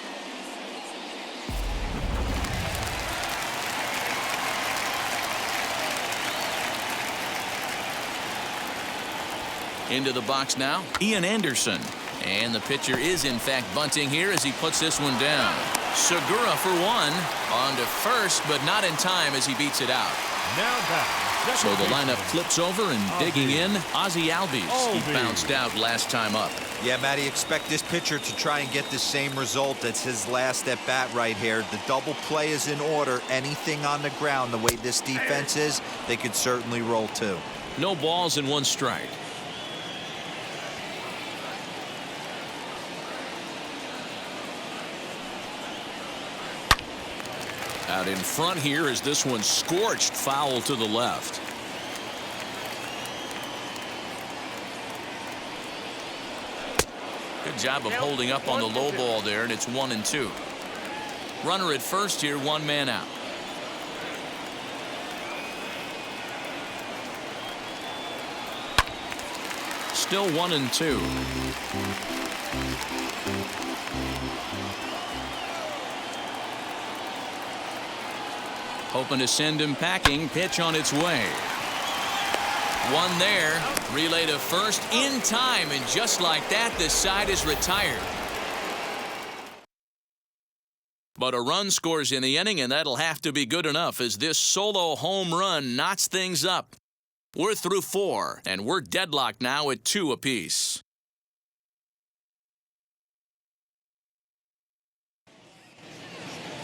Into the box now, Ian Anderson. And the pitcher is in fact bunting here as he puts this one down. Segura for 1. On to first, but not in time as he beats it out. Now back So the lineup flips over and digging in, Ozzie Albies. He bounced out last time up. Yeah, Matty, expect this pitcher to try and get the same result. That's his last at bat right here. The double play is in order. Anything on the ground, the way this defense is, they could certainly roll too. No balls and 1 strike. Out in front here is this one scorched foul to the left. Good job of holding up on the low ball there, and it's 1-2. Runner at first here, 1 man out. Still 1-2. Hoping to send him packing. Pitch on its way. 1 there. Relay to first in time, and just like that, the side is retired. But a run scores in the inning, and that'll have to be good enough as this solo home run knots things up. We're through 4, and we're deadlocked now at 2 apiece.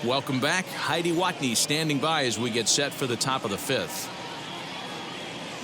Welcome back. Heidi Watney standing by as we get set for the top of the 5th.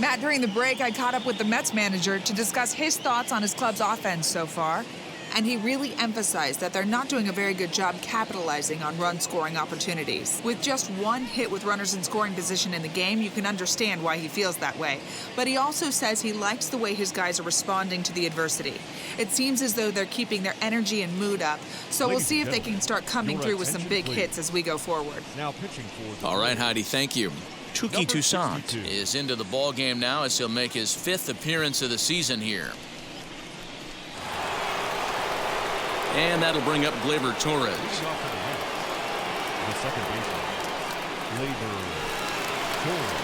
Matt, during the break, I caught up with the Mets manager to discuss his thoughts on his club's offense so far. And he really emphasized that they're not doing a very good job capitalizing on run-scoring opportunities. With just 1 hit with runners in scoring position in the game, you can understand why he feels that way. But he also says he likes the way his guys are responding to the adversity. It seems as though they're keeping their energy and mood up. So we'll see if they can start coming through with some big hits as we go forward. Now pitching for All right, Heidi, thank you. Touki Number Toussaint 62. is into the ball game now as he'll make his 5th appearance of the season here. And that'll bring up Gleyber Torres. Leading off to the left, the second baseman, Gleyber Torres.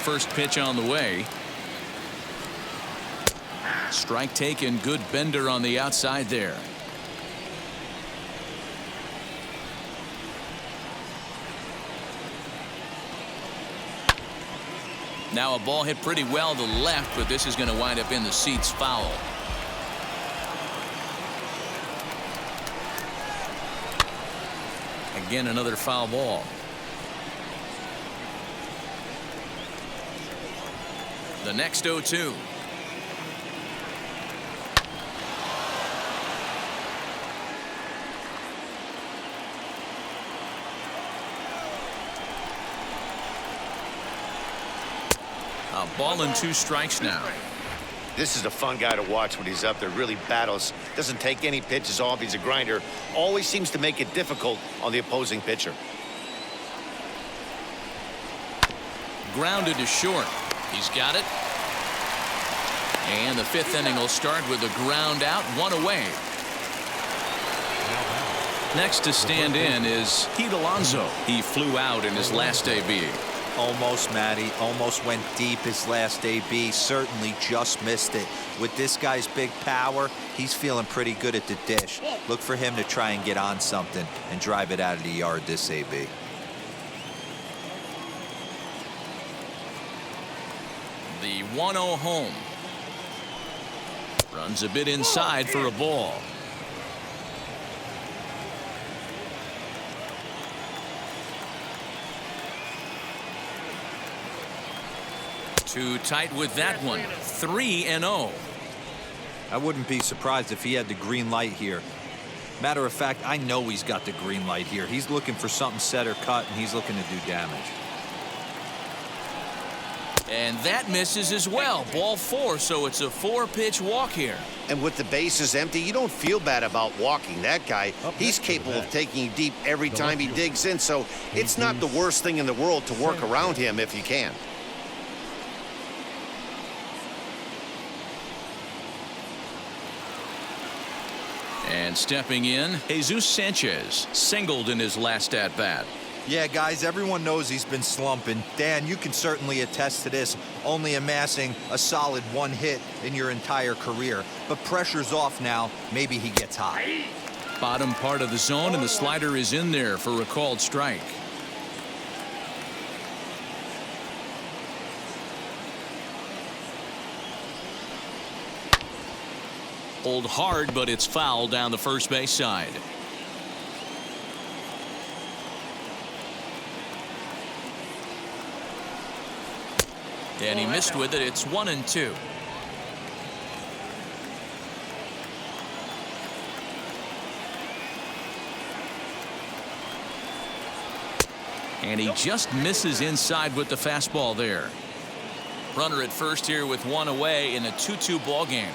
First pitch on the way. Strike taken. Good bender on the outside there. Now a ball hit pretty well to left, but this is going to wind up in the seats foul. Again, another foul ball. The next 0-2. A ball and 2 strikes now. This is a fun guy to watch when he's up there. Really battles. Doesn't take any pitches off. He's a grinder. Always seems to make it difficult on the opposing pitcher. Grounded to short. He's got it. And the 5th inning will start with a ground out, 1 away. Next to stand in is Pete Alonso. He flew out in his last AB. Almost, Matty. Almost went deep his last AB. Certainly just missed it. With this guy's big power, he's feeling pretty good at the dish. Look for him to try and get on something and drive it out of the yard this AB. The 1-0 home. Runs a bit inside for a ball. Too tight with that one. 3-0. I wouldn't be surprised if he had the green light here. Matter of fact, I know he's got the green light here. He's looking for something set or cut, and he's looking to do damage. And that misses as well. Ball 4, so it's a 4-pitch walk here. And with the bases empty, you don't feel bad about walking that guy. He's capable of taking you deep every time he digs in, so it's not the worst thing in the world to work around him if you can. And stepping in, Jesus Sanchez singled in his last at-bat. Yeah, guys, everyone knows he's been slumping. Dan, you can certainly attest to this, only amassing a solid 1 hit in your entire career. But pressure's off now. Maybe he gets hot. Bottom part of the zone, and the slider is in there for a called strike. Hold hard, but it's foul down the first base side. And he missed with it. It's 1-2. And he just misses inside with the fastball there. Runner at first here with one away in a 2-2 ball game.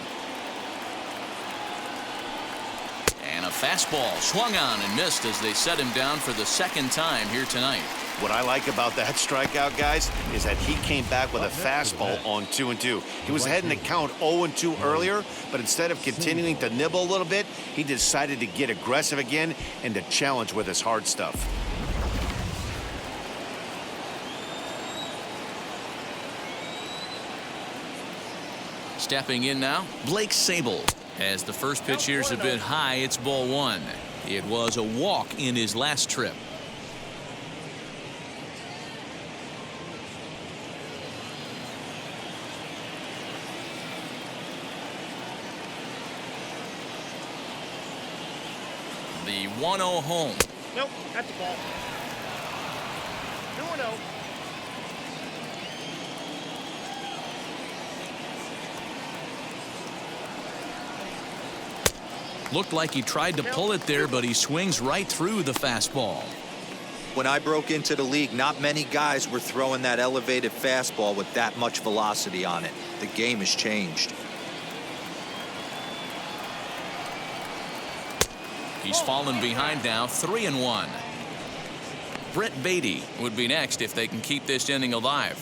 And a fastball swung on and missed as they set him down for the second time here tonight. What I like about that strikeout, guys, is that he came back with a fastball on 2-2. He was ahead in the count 0-2 earlier, but instead of continuing to nibble a little bit, he decided to get aggressive again and to challenge with his hard stuff. Stepping in now, Blake Sabol. As the first pitch here's a bit high, it's ball one. It was a walk in his last trip. The 1-0 home. Nope, that's the ball. 2-0. Looked like he tried to pull it there, but he swings right through the fastball. When I broke into the league, not many guys were throwing that elevated fastball with that much velocity on it. The game has changed. He's fallen behind now, 3-1. Brett Beatty would be next if they can keep this inning alive.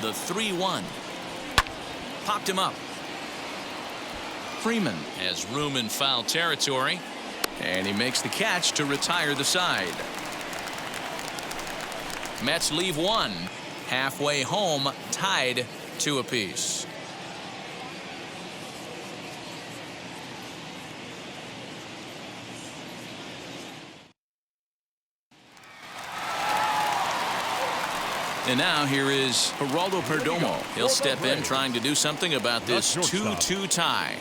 The 3-1. Popped him up. Freeman has room in foul territory, and he makes the catch to retire the side. Mets leave one. Halfway home, tied 2 apiece. And now here is Geraldo Perdomo. He'll step in trying to do something about this 2-2 tie.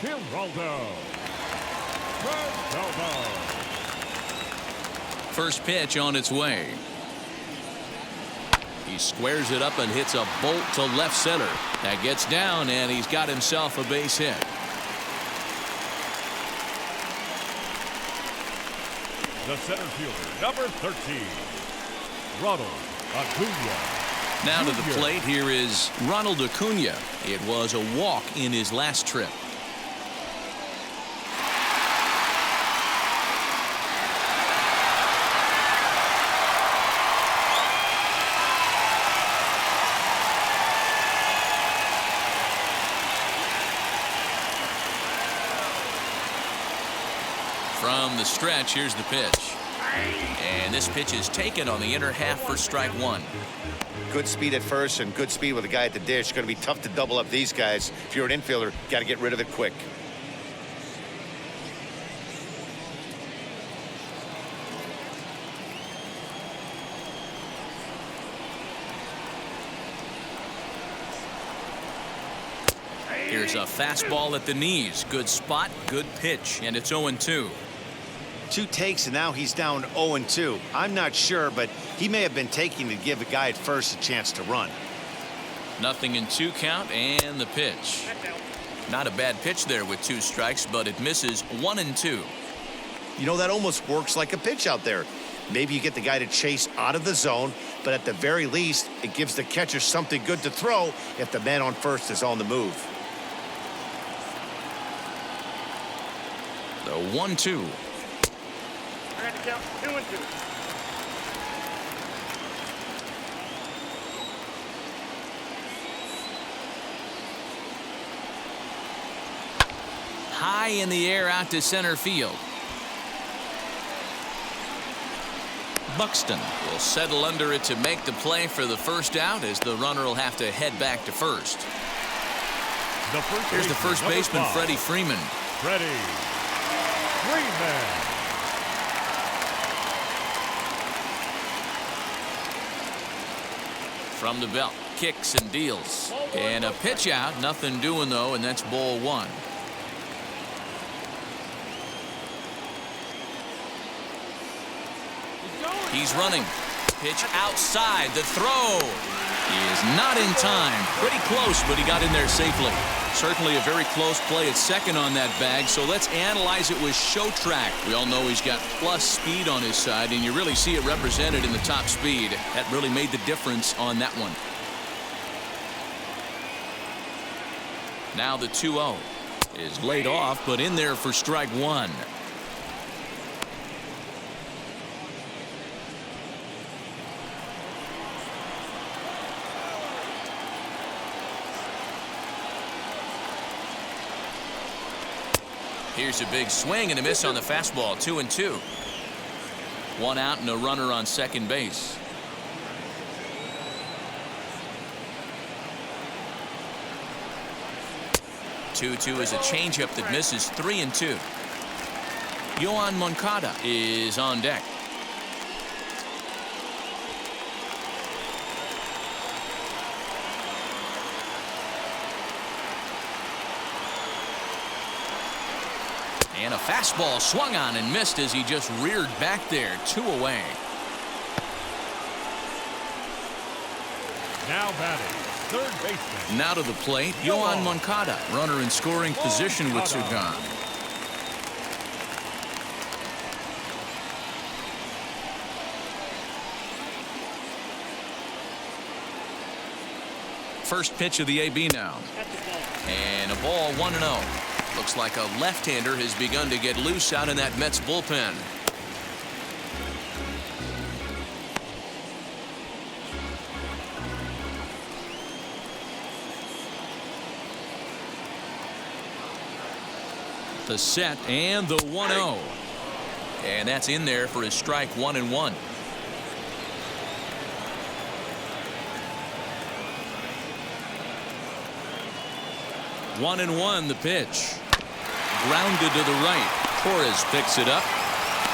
First pitch on its way. He squares it up and hits a bolt to left center. That gets down, and he's got himself a base hit. The center fielder, number 13, Ronald Acuna. Now to the plate, here is Ronald Acuna. It was a walk in his last trip. From the stretch, here's the pitch. And this pitch is taken on the inner half for strike one. Good speed at first and good speed with a guy at the dish. Going to be tough to double up these guys. If you're an infielder, got to get rid of it quick. Here's a fastball at the knees. Good spot, good pitch, and it's 0-2. 2 takes, and now he's down 0-2. I'm not sure, but he may have been taking to give a guy at first a chance to run. Nothing in 2 count, and the pitch. Not a bad pitch there with 2 strikes, but it misses 1-2. You know, that almost works like a pitch out there. Maybe you get the guy to chase out of the zone, but at the very least, it gives the catcher something good to throw if the man on first is on the move. The 1-2. I had to count 2-2. High in the air out to center field. Buxton will settle under it to make the play for the first out, as the runner will have to head back to first. Here's the first baseman, Freddie Freeman. Freddie Freeman. From the belt, kicks and deals. And a pitch out, nothing doing though, and that's ball one. He's running. Pitch outside. The throw is not in time. Pretty close, but he got in there safely. Certainly a very close play at second on that bag, so let's analyze it with Show Track. We all know he's got plus speed on his side, and you really see it represented in the top speed. That really made the difference on that one. Now the 2-0 is laid off, but in there for strike one. Here's a big swing and a miss on the fastball. 2-2. One out and a runner on second base. Two is a changeup that misses. 3-2. Yoan Moncada is on deck. And a fastball swung on and missed as he just reared back there. 2 away. Now batting, third baseman. Now to the plate, Yoan Moncada. Runner in scoring position with 2 gone. First pitch of the AB now. And a ball 1-0. Looks like a left-hander has begun to get loose out in that Mets bullpen. The set and the 1-0. And that's in there for his strike 1-1. One and one, the pitch. Grounded to the right. Torres picks it up.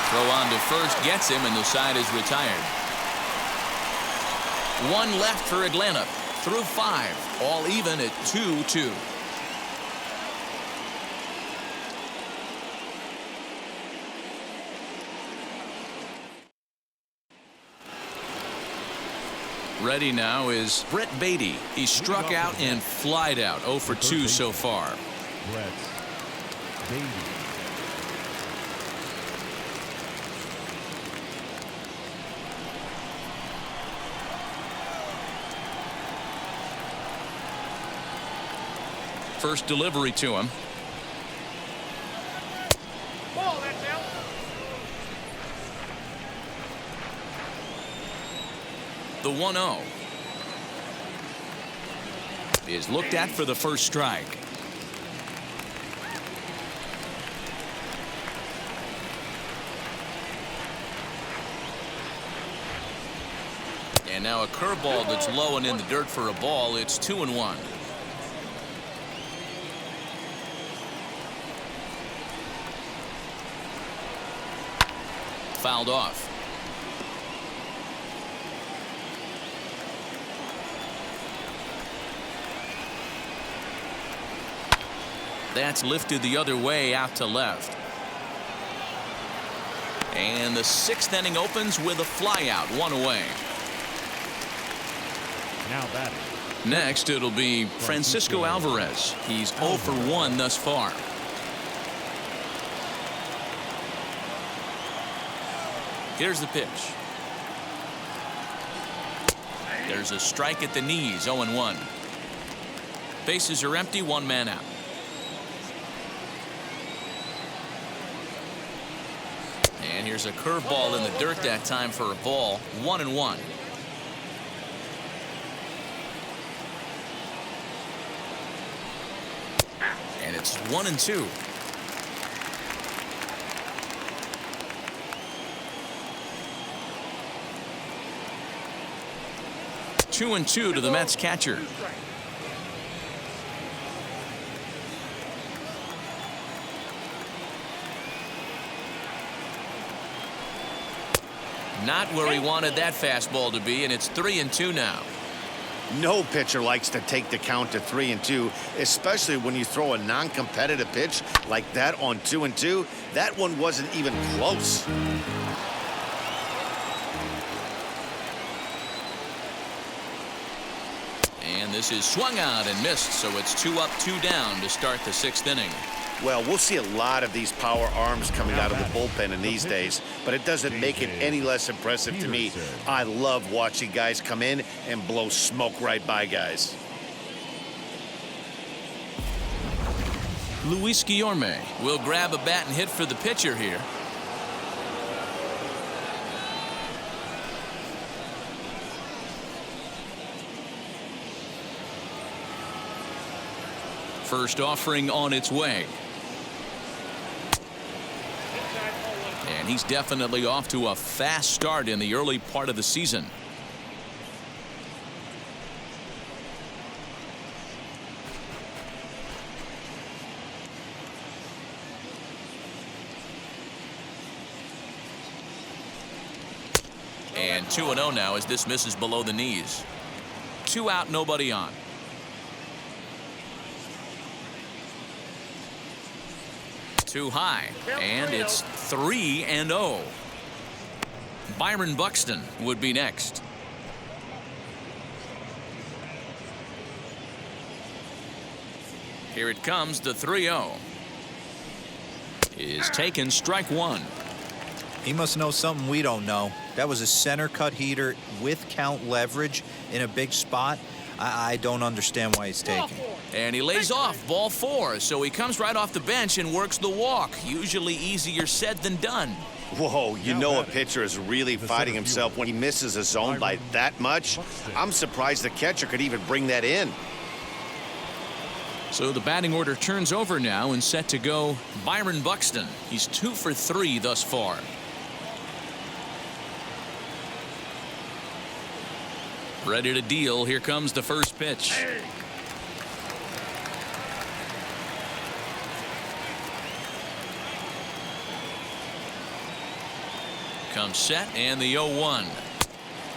Throw on to first gets him, and the side is retired. One left for Atlanta. Through 5. All even at 2-2. Ready now is Brett Beatty. He struck out and flied out. 0 for 2 so far. Brett Beatty. First delivery to him. Ball, that's out. The 1-0 is looked at for the first strike. And now a curveball that's low and in the dirt for a ball. It's 2-1. Fouled off. That's lifted the other way out to left. And the 6th inning opens with a flyout. 1 away. Now batting. Next it'll be Francisco Alvarez. He's 0 for 1 thus far. Here's the pitch. There's a strike at the knees. 0-1. Bases are empty. 1 man out. And here's a curveball in the dirt that time for a ball. 1-1. And it's 1-2. 2-2 to the Mets catcher. Not where he wanted that fastball to be, and it's 3-2 now. No pitcher likes to take the count to 3-2, especially when you throw a non-competitive pitch like that on 2-2. That one wasn't even close. And this is swung out and missed, so it's 2 up, 2 down to start the 6th inning. Well, we'll see a lot of these power arms coming out of the bullpen in these days, but it doesn't make it any less impressive to me. I love watching guys come in and blow smoke right by guys. Luis Guillorme will grab a bat and hit for the pitcher here. First offering on its way. And he's definitely off to a fast start in the early part of the season. And 2-0 now as this misses below the knees. 2 out, nobody on. Too high, and it's 3-0. Byron Buxton would be next. Here it comes, the 3-0 is taken, strike 1. He must know something we don't know. That was a center cut heater with count leverage in a big spot. I don't understand why he's taking. And he lays off, ball 4, so he comes right off the bench and works the walk. Usually easier said than done. Whoa, you know a pitcher is really fighting himself when he misses a zone by that much. I'm surprised the catcher could even bring that in. So the batting order turns over now and set to go Byron Buxton. He's 2 for 3 thus far. Ready to deal. Here comes the first pitch. Comes set, and the 0-1.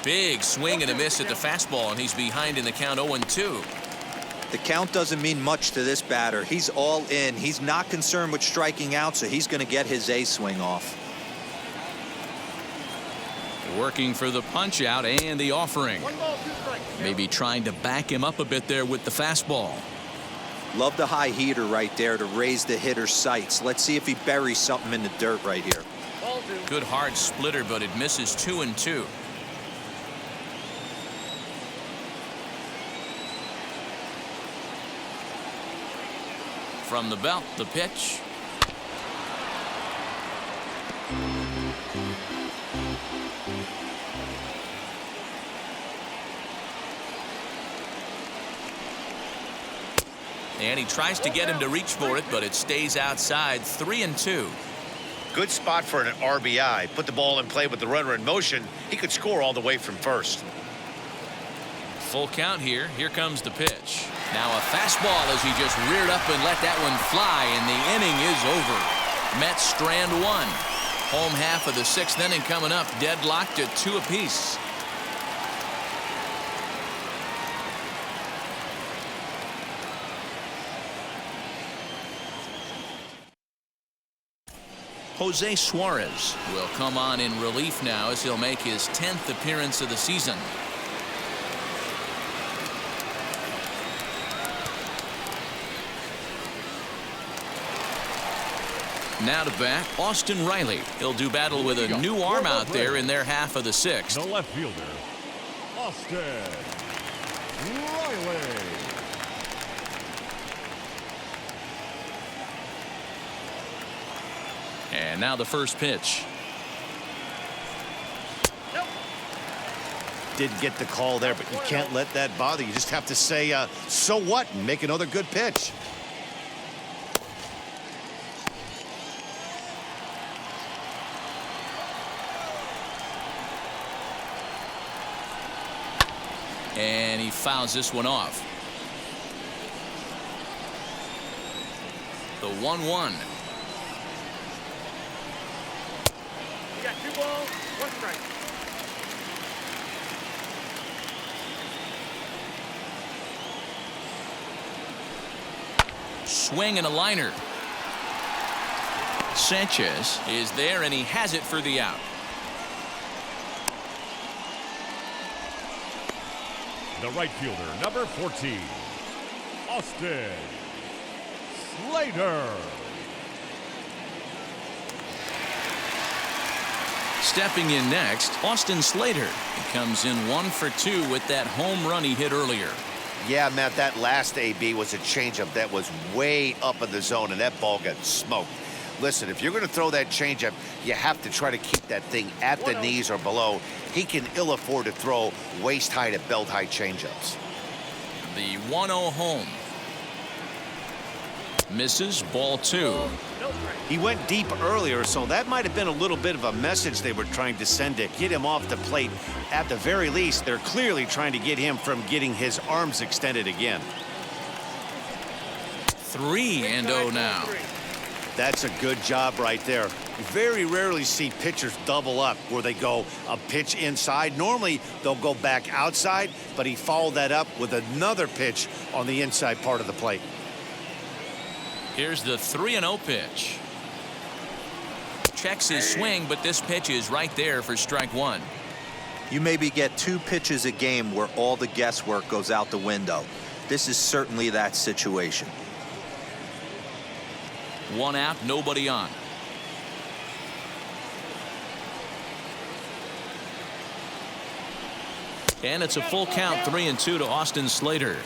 Big swing and a miss at the fastball, and he's behind in the count 0-2. The count doesn't mean much to this batter. He's all in. He's not concerned with striking out, so he's going to get his A swing off. Working for the punch out and the offering. 1 ball, 2 strikes. Maybe trying to back him up a bit there with the fastball. Love the high heater right there to raise the hitter's sights. Let's see if he buries something in the dirt right here. Ball 2. Good hard splitter, but it misses 2-2. From the belt, the pitch. And he tries to get him to reach for it, but it stays outside. 3-2. Good spot for an RBI. Put the ball in play with the runner in motion. He could score all the way from first. Full count here. Here comes the pitch. Now a fastball as he just reared up and let that one fly, and the inning is over. Mets strand 1. Home half of the 6th inning coming up, deadlocked at 2 apiece. Jose Suarez will come on in relief now as he'll make his 10th appearance of the season. Now to bat, Austin Riley. He'll do battle with a new arm out there in their half of the 6th. The left fielder, Austin Riley. And now the first pitch. Didn't get the call there, but you can't let that bother you. You just have to say, so what, and make another good pitch. And he fouls this one off. The 1-1. You got 2 balls, 1 strike. Swing and a liner. Sanchez is there, and he has it for the out. The right fielder, number 14, Austin Slater. Stepping in next, Austin Slater. He comes in 1 for 2 with that home run he hit earlier. Yeah, Matt, that last AB was a changeup that was way up in the zone, and that ball got smoked. Listen, if you're going to throw that changeup, you have to try to keep that thing at the knees or below. He can ill afford to throw waist-high to belt-high changeups. The 1-0 home. Misses, ball 2. He went deep earlier, so that might have been a little bit of a message they were trying to send to get him off the plate. At the very least, they're clearly trying to get him from getting his arms extended again. 3-0 now. That's a good job right there. You very rarely see pitchers double up where they go a pitch inside. Normally, they'll go back outside, but he followed that up with another pitch on the inside part of the plate. Here's the 3-0 pitch. Checks his swing, but this pitch is right there for strike 1. You maybe get 2 pitches a game where all the guesswork goes out the window. This is certainly that situation. 1 out, nobody on. And it's a full count, 3-2 to Austin Slater.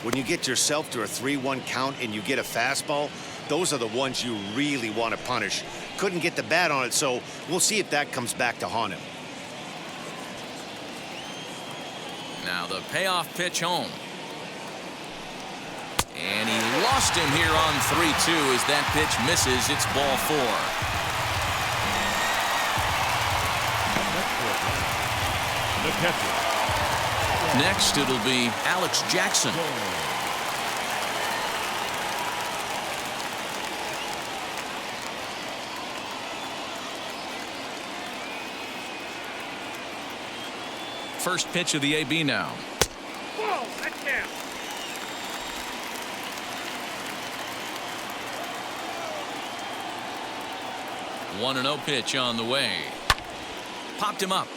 When you get yourself to a 3-1 count and you get a fastball, those are the ones you really want to punish. Couldn't get the bat on it, so we'll see if that comes back to haunt him. Now the payoff pitch home. And he lost him here on 3-2 as that pitch misses. It's ball 4. The catcher. Next, it'll be Alex Jackson. First pitch of the AB now. Ball, that's down. One 1-0 pitch on the way. Popped him up.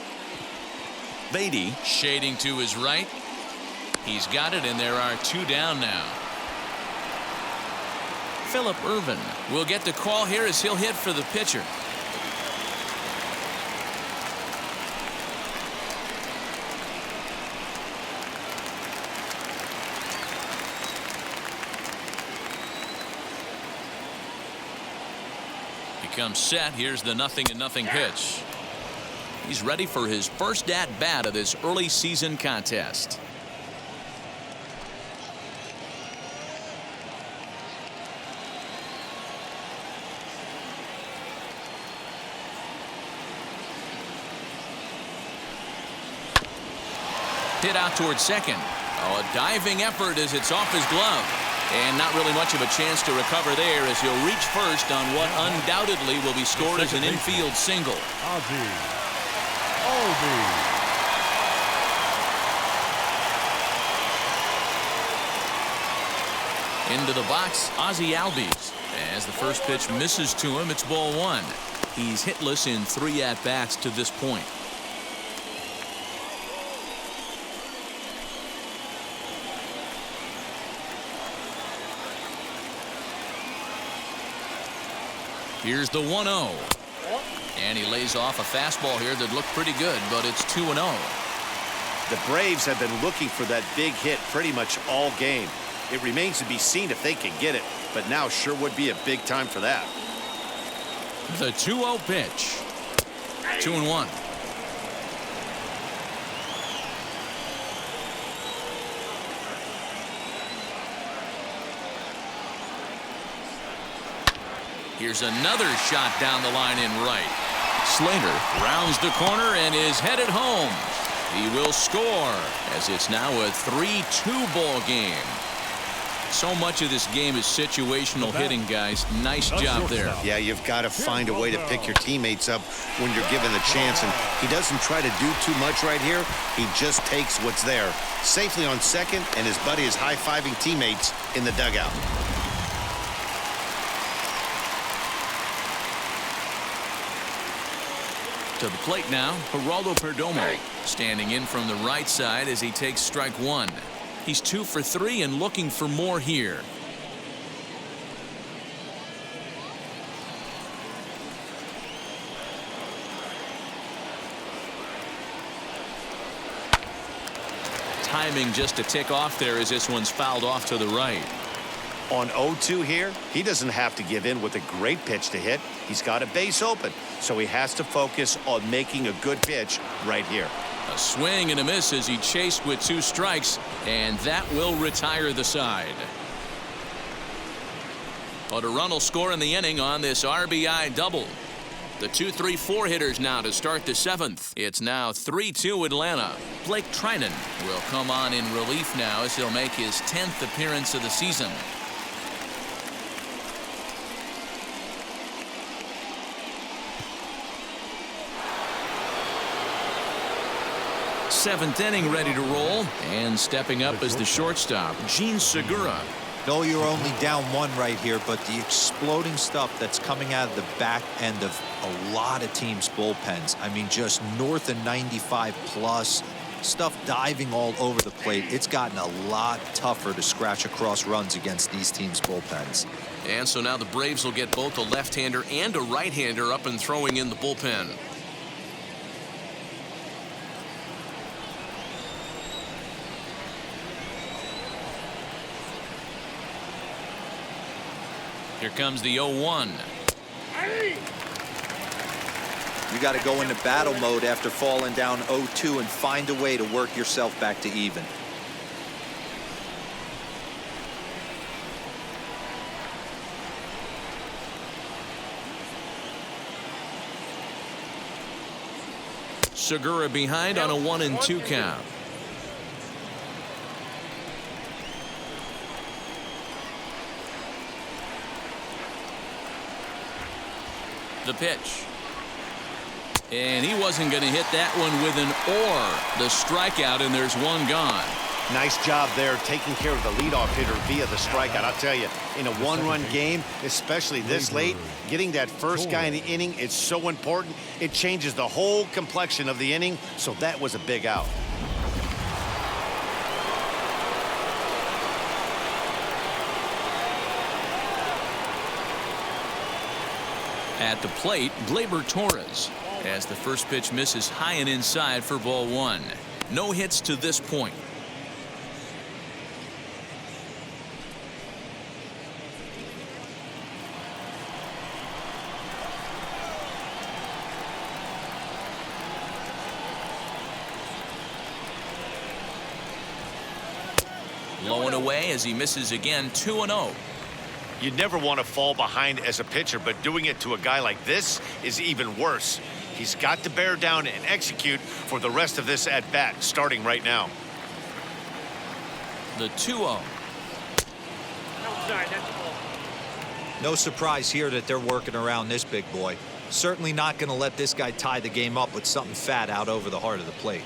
Beatty shading to his right. He's got it, and there are 2 down now. Phillip Ervin will get the call here as he'll hit for the pitcher. He comes set. Here's the 0-0 pitch. He's ready for his first at-bat of this early season contest. Hit out towards second. Oh, a diving effort as it's off his glove. And not really much of a chance to recover there as he'll reach first on what undoubtedly will be scored as an infield single. Ozzie Albies. Into the box, Ozzie Albies. As the first pitch misses to him, it's ball 1. He's hitless in 3 at-bats to this point. Here's the 1-0. And he lays off a fastball here that looked pretty good, but it's 2-0. The Braves have been looking for that big hit pretty much all game. It remains to be seen if they can get it, but now sure would be a big time for that. The 2-0 pitch. 2-1. Here's another shot down the line in right. Slater rounds the corner and is headed home. He will score as it's now a 3-2 ball game. So much of this game is situational hitting, guys. Nice job there. Yeah, you've got to find a way to pick your teammates up when you're given the chance, and he doesn't try to do too much right here. He just takes what's there. Safely on second, and his buddy is high-fiving teammates in the dugout. To the plate now, Geraldo Perdomo standing in from the right side as he takes strike one. He's 2 for 3 and looking for more here. Timing just a tick off there as this one's fouled off to the right. On 0-2 here, he doesn't have to give in with a great pitch to hit. He's got a base open, so he has to focus on making a good pitch right here. A swing and a miss as he chased with 2 strikes, and that will retire the side. But a run will score in the inning on this RBI double. The 2-3-4 hitters now to start the 7th. It's now 3-2 Atlanta. Blake Trinan will come on in relief now as he'll make his 10th appearance of the season. 7th inning ready to roll, and stepping up as the shortstop, Jean Segura. No, you're only down 1 right here, but the exploding stuff that's coming out of the back end of a lot of teams' bullpens. I mean, just north of 95 plus, stuff diving all over the plate. It's gotten a lot tougher to scratch across runs against these teams' bullpens. And so now the Braves will get both a left-hander and a right-hander up and throwing in the bullpen. Here comes the 0-1. You got to go into battle mode after falling down 0-2 and find a way to work yourself back to even. Segura behind on a 1-2 count. The pitch. And he wasn't going to hit that one with an or. The strikeout, and there's one gone. Nice job there taking care of the leadoff hitter via the strikeout. I'll tell you, in a one-run game, especially this late, getting that first guy in the inning is so important. It changes the whole complexion of the inning, so that was a big out. At the plate, Gleyber Torres, as the first pitch misses high and inside for ball 1. No hits to this point. Low and away as he misses again. 2-0. You never want to fall behind as a pitcher, but doing it to a guy like this is even worse. He's got to bear down and execute for the rest of this at-bat, starting right now. The 2-0. Outside, that's the ball. No surprise here that they're working around this big boy. Certainly not going to let this guy tie the game up with something fat out over the heart of the plate.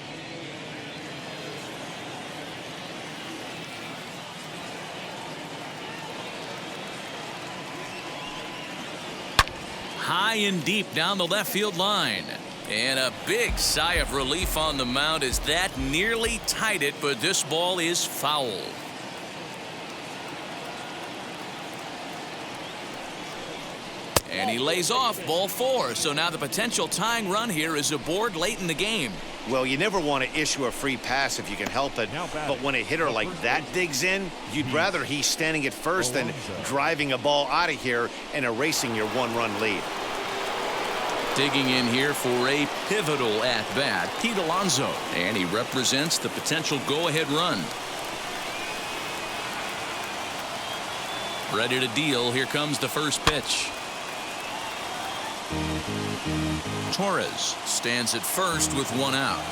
High and deep down the left field line. And a big sigh of relief on the mound as that nearly tied it, but this ball is foul. And he lays off ball 4. So now the potential tying run here is aboard late in the game. Well, you never want to issue a free pass if you can help it, but when a hitter like that digs in, you'd rather he's standing at first than driving a ball out of here and erasing your one-run lead. Digging in here for a pivotal at-bat, Pete Alonso, and he represents the potential go-ahead run. Ready to deal. Here comes the first pitch. Torres stands at first with 1 out.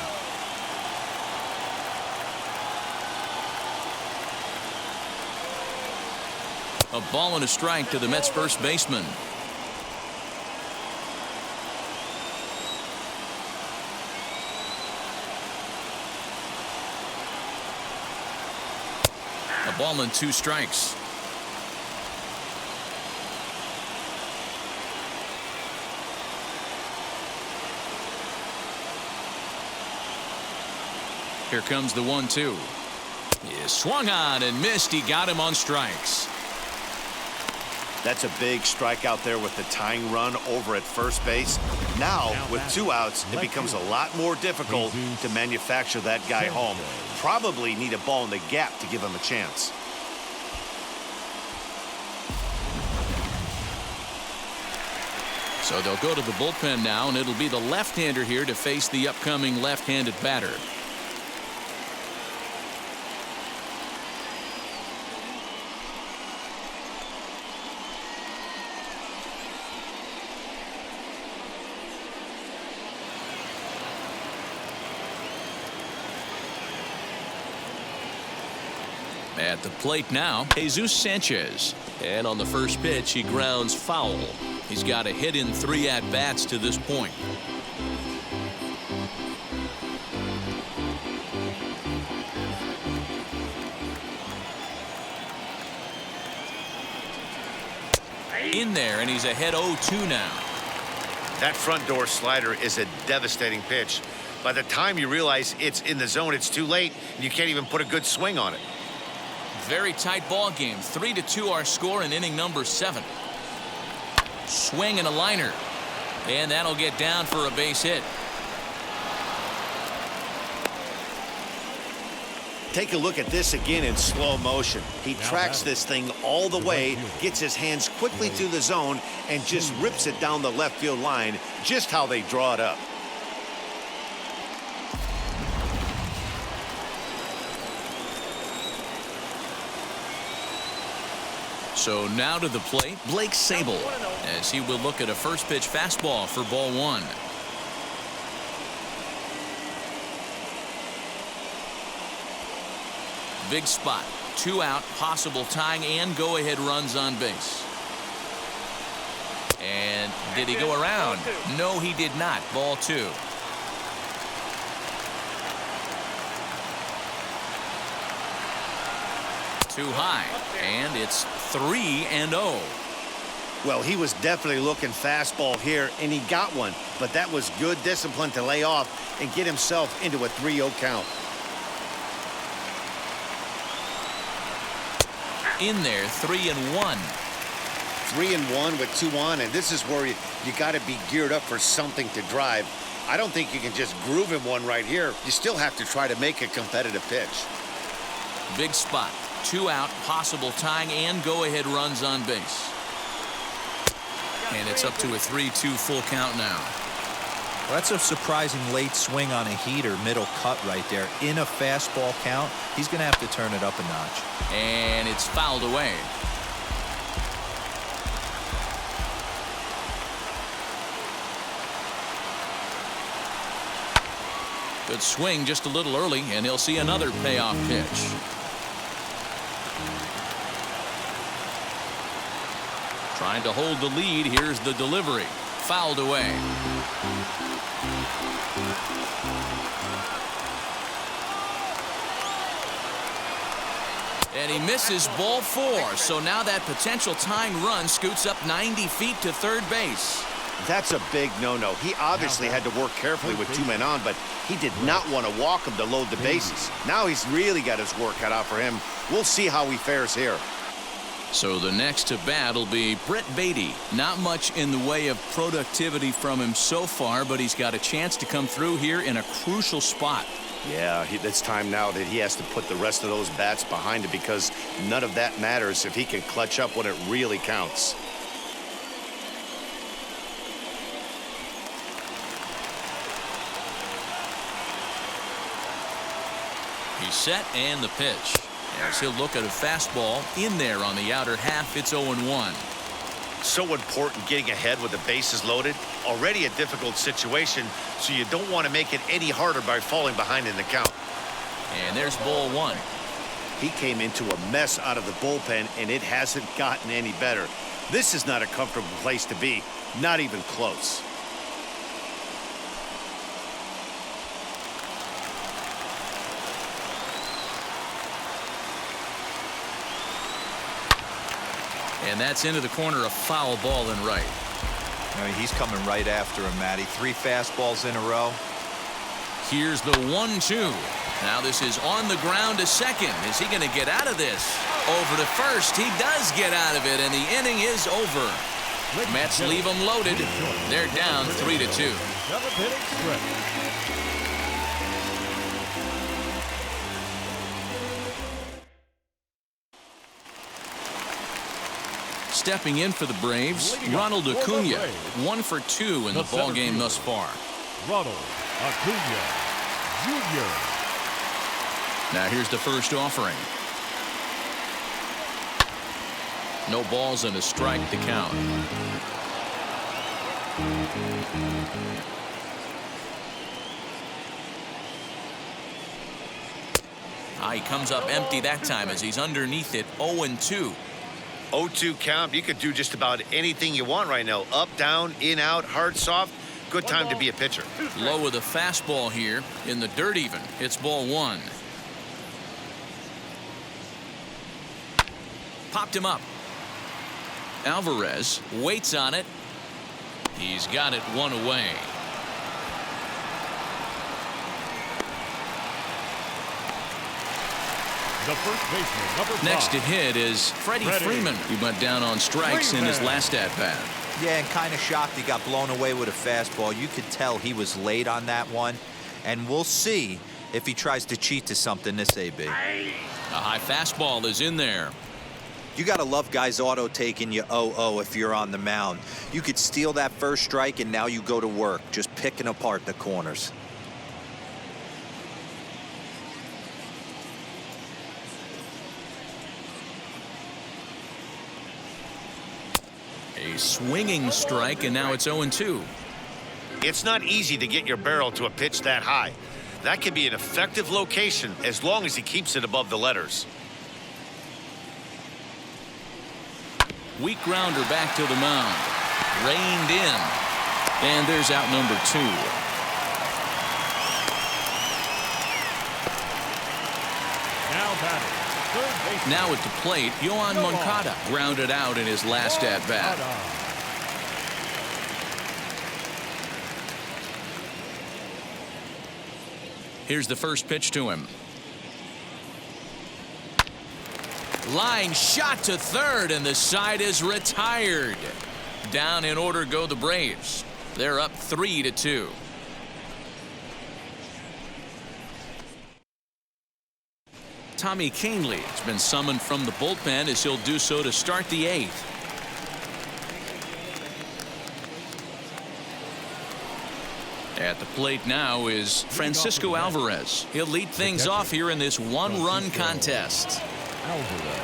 A ball and a strike to the Mets first baseman. A ball and 2 strikes. Here comes the 1-2. He swung on and missed. He got him on strikes. That's a big strikeout there with the tying run over at first base. Now with 2 outs, it becomes a lot more difficult to manufacture that guy home. Probably need a ball in the gap to give him a chance. So they'll go to the bullpen now, and it'll be the left-hander here to face the upcoming left-handed batter. At the plate now, Jesus Sanchez. And on the first pitch, he grounds foul. He's got a hit in 3 at-bats to this point. In there, and he's ahead 0-2 now. That front door slider is a devastating pitch. By the time you realize it's in the zone, it's too late, and you can't even put a good swing on it. Very tight ball game. 3-2 our score in inning number 7. Swing and a liner. And that'll get down for a base hit. Take a look at this again in slow motion. He tracks this thing all the way, gets his hands quickly through the zone, and just rips it down the left field line, just how they draw it up. So now to the plate, Blake Sabol, as he will look at a first pitch fastball for ball 1. Big spot, 2 out, possible tying and go-ahead runs on base. And did he go around? No, he did not. Ball 2. Too high, and it's 3-0. Well, he was definitely looking fastball here, and he got one. But that was good discipline to lay off and get himself into a 3-0 count. In there, 3-1. 3-1 with 2 on, and this is where you got to be geared up for something to drive. I don't think you can just groove him one right here. You still have to try to make a competitive pitch. Big spot. 2 out, possible tying and go-ahead runs on base. And it's up to a 3-2 full count now. Well, that's a surprising late swing on a heater, middle cut right there. In a fastball count, he's going to have to turn it up a notch. And it's fouled away. Good swing just a little early, and he'll see another payoff pitch. Trying to hold the lead. Here's the delivery. Fouled away. And he misses ball 4. So now that potential tying run scoots up 90 feet to third base. That's a big no-no. He obviously had to work carefully with 2 men on, but he did not want to walk him to load the bases. Now he's really got his work cut out for him. We'll see how he fares here. So the next to bat will be Brett Baty. Not much in the way of productivity from him so far, but he's got a chance to come through here in a crucial spot. Yeah, it's time now that he has to put the rest of those bats behind him, because none of that matters if he can clutch up when it really counts. He's set, and the pitch. As he'll look at a fastball in there on the outer half. It's 0-1. So important getting ahead with the bases loaded. Already a difficult situation, so you don't want to make it any harder by falling behind in the count. And there's ball 1. He came into a mess out of the bullpen, and it hasn't gotten any better. This is not a comfortable place to be, not even close. And that's into the corner, a foul ball and right. I mean, he's coming right after him, Matty. 3 fastballs in a row. Here's the 1-2. Now this is on the ground to second. Is he going to get out of this? Over to first. He does get out of it, and the inning is over. Mets leave them loaded. They're down 3-2. 7th inning stretch. Stepping in for the Braves, Ronald Acuna, 1 for 2 in the ball game thus far. Ronald Acuna Jr. Now here's the first offering. No balls and a strike to count. He comes up empty that time as he's underneath it. 0-2. 0-2 count. You could do just about anything you want right now. Up, down, in, out, hard, soft. Good time to be a pitcher. Low with a fastball here in the dirt even. It's ball 1. Popped him up. Alvarez waits on it. He's got it 1 away. The first baseman, number 5. Next to hit is Freddie Freeman. He went down on strikes in his last at-bat. Yeah, and kind of shocked he got blown away with a fastball. You could tell he was late on that one. And we'll see if he tries to cheat to something this AB. A high fastball is in there. You got to love guys auto taking you 0-0 if you're on the mound. You could steal that first strike, and now you go to work, just picking apart the corners. A swinging strike, and now it's 0-2. It's not easy to get your barrel to a pitch that high. That can be an effective location as long as he keeps it above the letters. Weak grounder back to the mound. Reined in. And there's out number 2. Now batting, third baseman. Now at the plate, Yohan Moncada grounded out in his last at-bat. Here's the first pitch to him. Line shot to third, and the side is retired. Down in order go the Braves. They're up 3-2. Tommy Kahnle has been summoned from the bullpen as he'll do so to start the 8th. At the plate now is Francisco Alvarez. He'll lead things off here in this 1-run contest. Alvarez.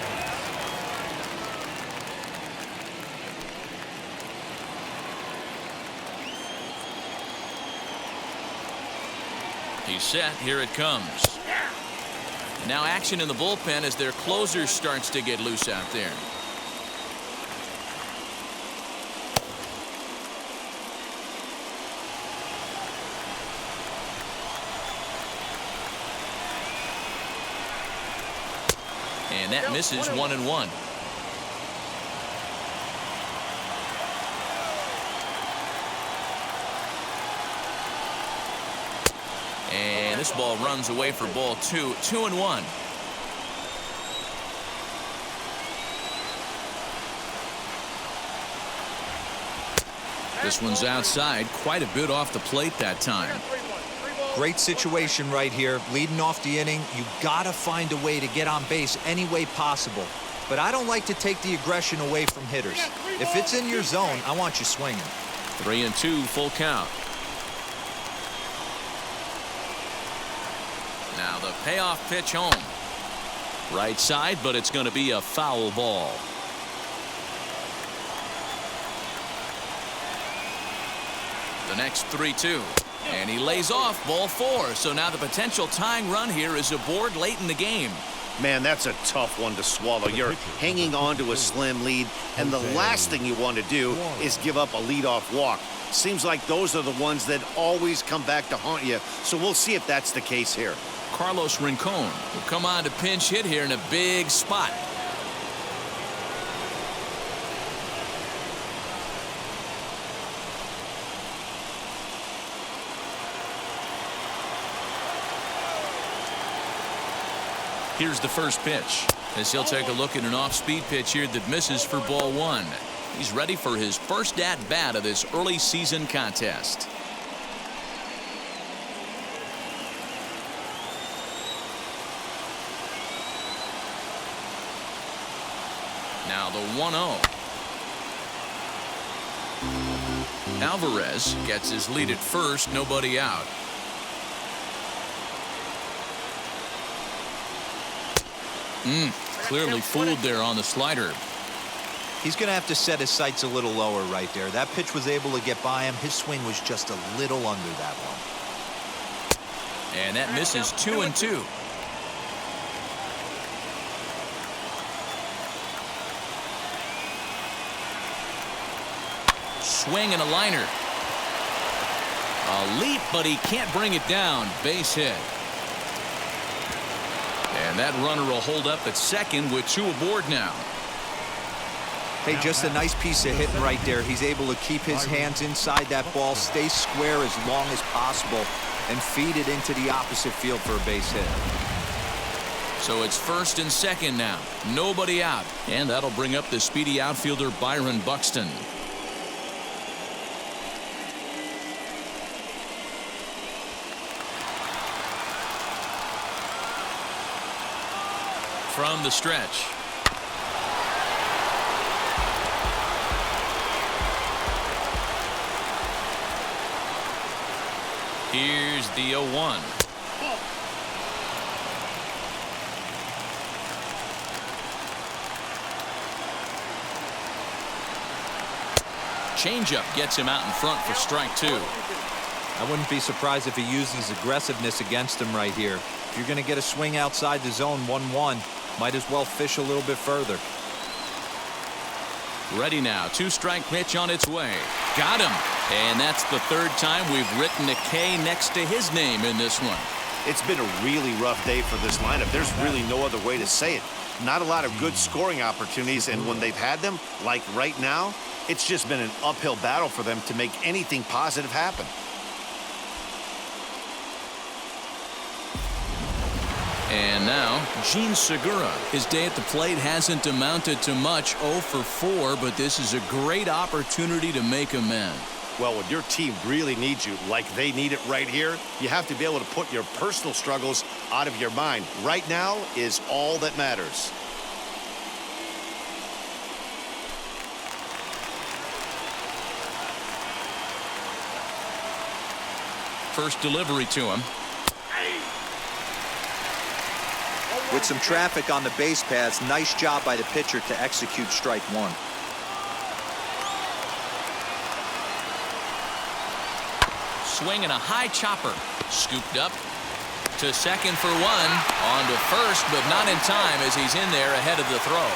He's set. Here it comes. Now action in the bullpen as their closer starts to get loose out there. And that misses 1-1. And this ball runs away for ball 2. 2-1. This one's outside, quite a bit off the plate that time. Great situation right here. Leading off the inning, you got to find a way to get on base any way possible. But I don't like to take the aggression away from hitters. If it's in your zone, I want you swinging. 3-2, full count. Now the payoff pitch home. Right side, but it's going to be a foul ball. The next 3-2. And he lays off ball 4. So now the potential tying run here is aboard late in the game. Man, that's a tough one to swallow. You're hanging on to a slim lead, and the last thing you want to do is give up a leadoff walk. Seems like those are the ones that always come back to haunt you, so we'll see if that's the case here. Carlos Rincon will come on to pinch hit here in a big spot. Here's the first pitch, as he'll take a look at an off-speed pitch here that misses for ball one. He's ready for his first at-bat of this early season contest. Now the 1-0. Alvarez gets his lead at first, nobody out. Clearly fooled there on the slider. He's going to have to set his sights a little lower right there. That pitch was able to get by him. His swing was just a little under that one. And that misses 2-2. Swing and a liner. A leap, but he can't bring it down. Base hit. And that runner will hold up at second with two aboard now. Hey, just a nice piece of hitting right there. He's able to keep his hands inside that ball, stay square as long as possible, and feed it into the opposite field for a base hit. So it's first and second now. Nobody out. And that'll bring up the speedy outfielder Byron Buxton. From the stretch. Here's the 0-1. Changeup gets him out in front for strike two. I wouldn't be surprised if he uses aggressiveness against him right here. If you're going to get a swing outside the zone 1-1, might as well fish a little bit further. Ready now. Two-strike pitch on its way. Got him. And that's the third time we've written a K next to his name in this one. It's been a really rough day for this lineup. There's really no other way to say it. Not a lot of good scoring opportunities, and when they've had them, like right now, it's just been an uphill battle for them to make anything positive happen. And now, Gene Segura. His day at the plate hasn't amounted to much, 0 for 4, but this is a great opportunity to make amends. Well, when your team really needs you, like they need it right here, you have to be able to put your personal struggles out of your mind. Right now is all that matters. First delivery to him. With some traffic on the base paths, nice job by the pitcher to execute strike one. Swing and a high chopper. Scooped up to second for one. On to first, but not in time as he's in there ahead of the throw.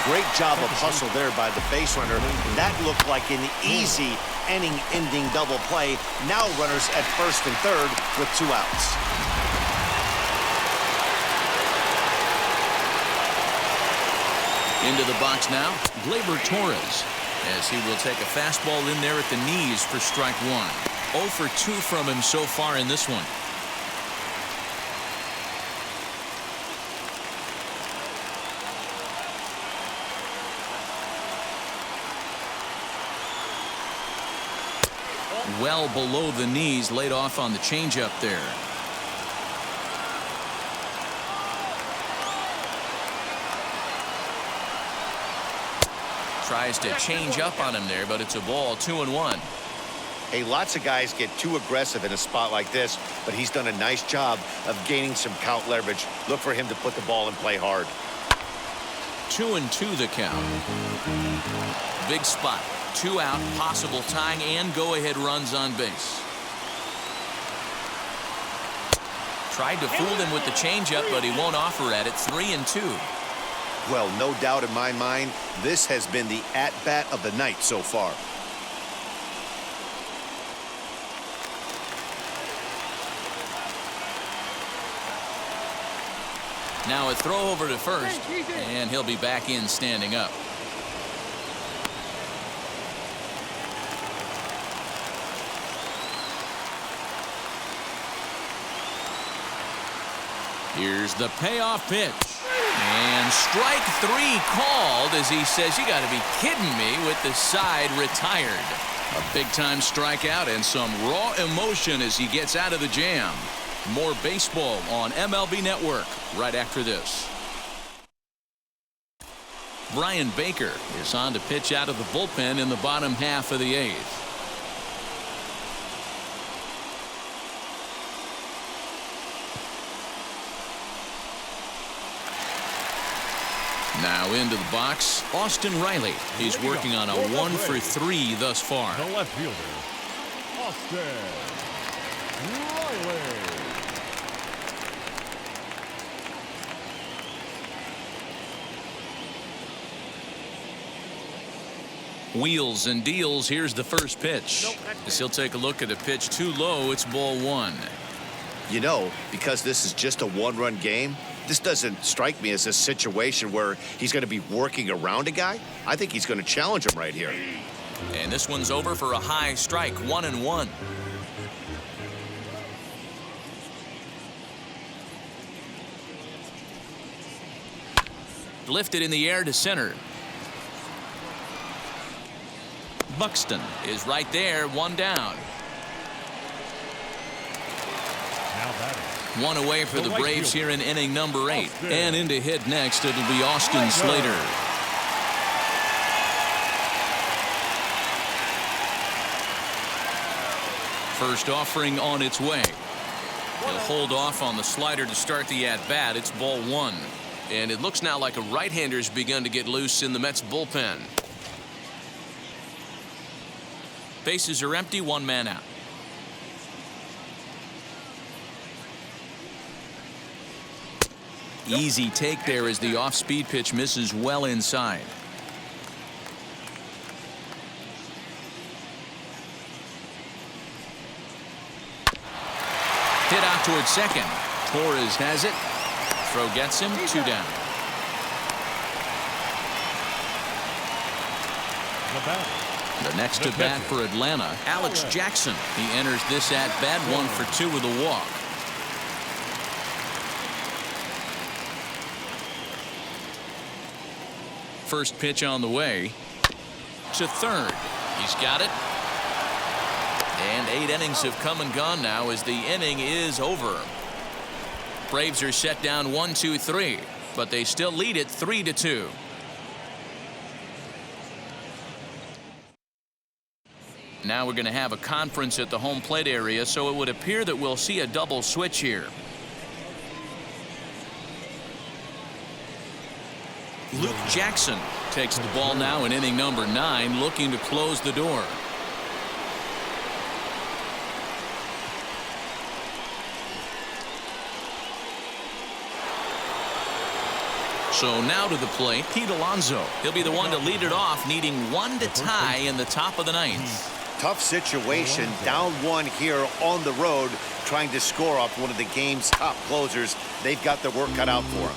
Great job of hustle there by the base runner. That looked like an easy inning-ending double play. Now runners at first and third with 2 outs. Into the box now, Gleyber Torres, as he will take a fastball in there at the knees for strike one. 0 for 2 from him so far in this one. Well below the knees, laid off on the changeup there. Tries to change up on him there, but it's a ball. 2-1. Hey, lots of guys get too aggressive in a spot like this, but he's done a nice job of gaining some count leverage. Look for him to put the ball in play hard. 2-2 the count. Big spot. 2 out, possible tying and go-ahead runs on base. Tried to fool him with the changeup, but he won't offer at it. 3-2. Well, no doubt in my mind, this has been the at-bat of the night so far. Now a throw over to first, and he'll be back in standing up. Here's the payoff pitch. And strike 3 called as he says, "You got to be kidding me," with the side retired. A big-time strikeout and some raw emotion as he gets out of the jam. More baseball on MLB Network right after this. Brian Baker is on to pitch out of the bullpen in the bottom half of the 8th. Now into the box, Austin Riley. He's working on a 1-for-3 thus far. The left fielder, Austin Riley. Wheels and deals. Here's the first pitch. As he'll take a look at a pitch too low, it's ball 1. You know, because this is just a one-run game, this doesn't strike me as a situation where he's going to be working around a guy. I think he's going to challenge him right here. And this one's over for a high strike, 1-1. Lifted in the air to center. Buxton is right there, 1 down. Now batting. 1 away for the Braves here in inning number 8. And in to hit next, it'll be Austin Slater. First offering on its way. He'll hold off on the slider to start the at-bat. It's ball 1. And it looks now like a right-hander's begun to get loose in the Mets bullpen. Bases are empty, 1 man out. Easy take there as the off-speed pitch misses well inside. Hit out towards second. Torres has it. Throw gets him, 2 down. The next at bat for Atlanta, Alex Jackson. He enters this at bat 1-for-2 with a walk. First pitch on the way to third. He's got it. And 8 innings have come and gone now as the inning is over. Braves are set down 1-2-3, but they still lead it 3-2. Now we're going to have a conference at the home plate area, so it would appear that we'll see a double switch here. Luke Jackson takes the ball now in inning number 9, looking to close the door. So now to the plate, Pete Alonso. He'll be the one to lead it off, needing 1 to tie in the top of the 9th. Tough situation, down 1 here on the road, trying to score off one of the game's top closers. They've got their work cut out for them.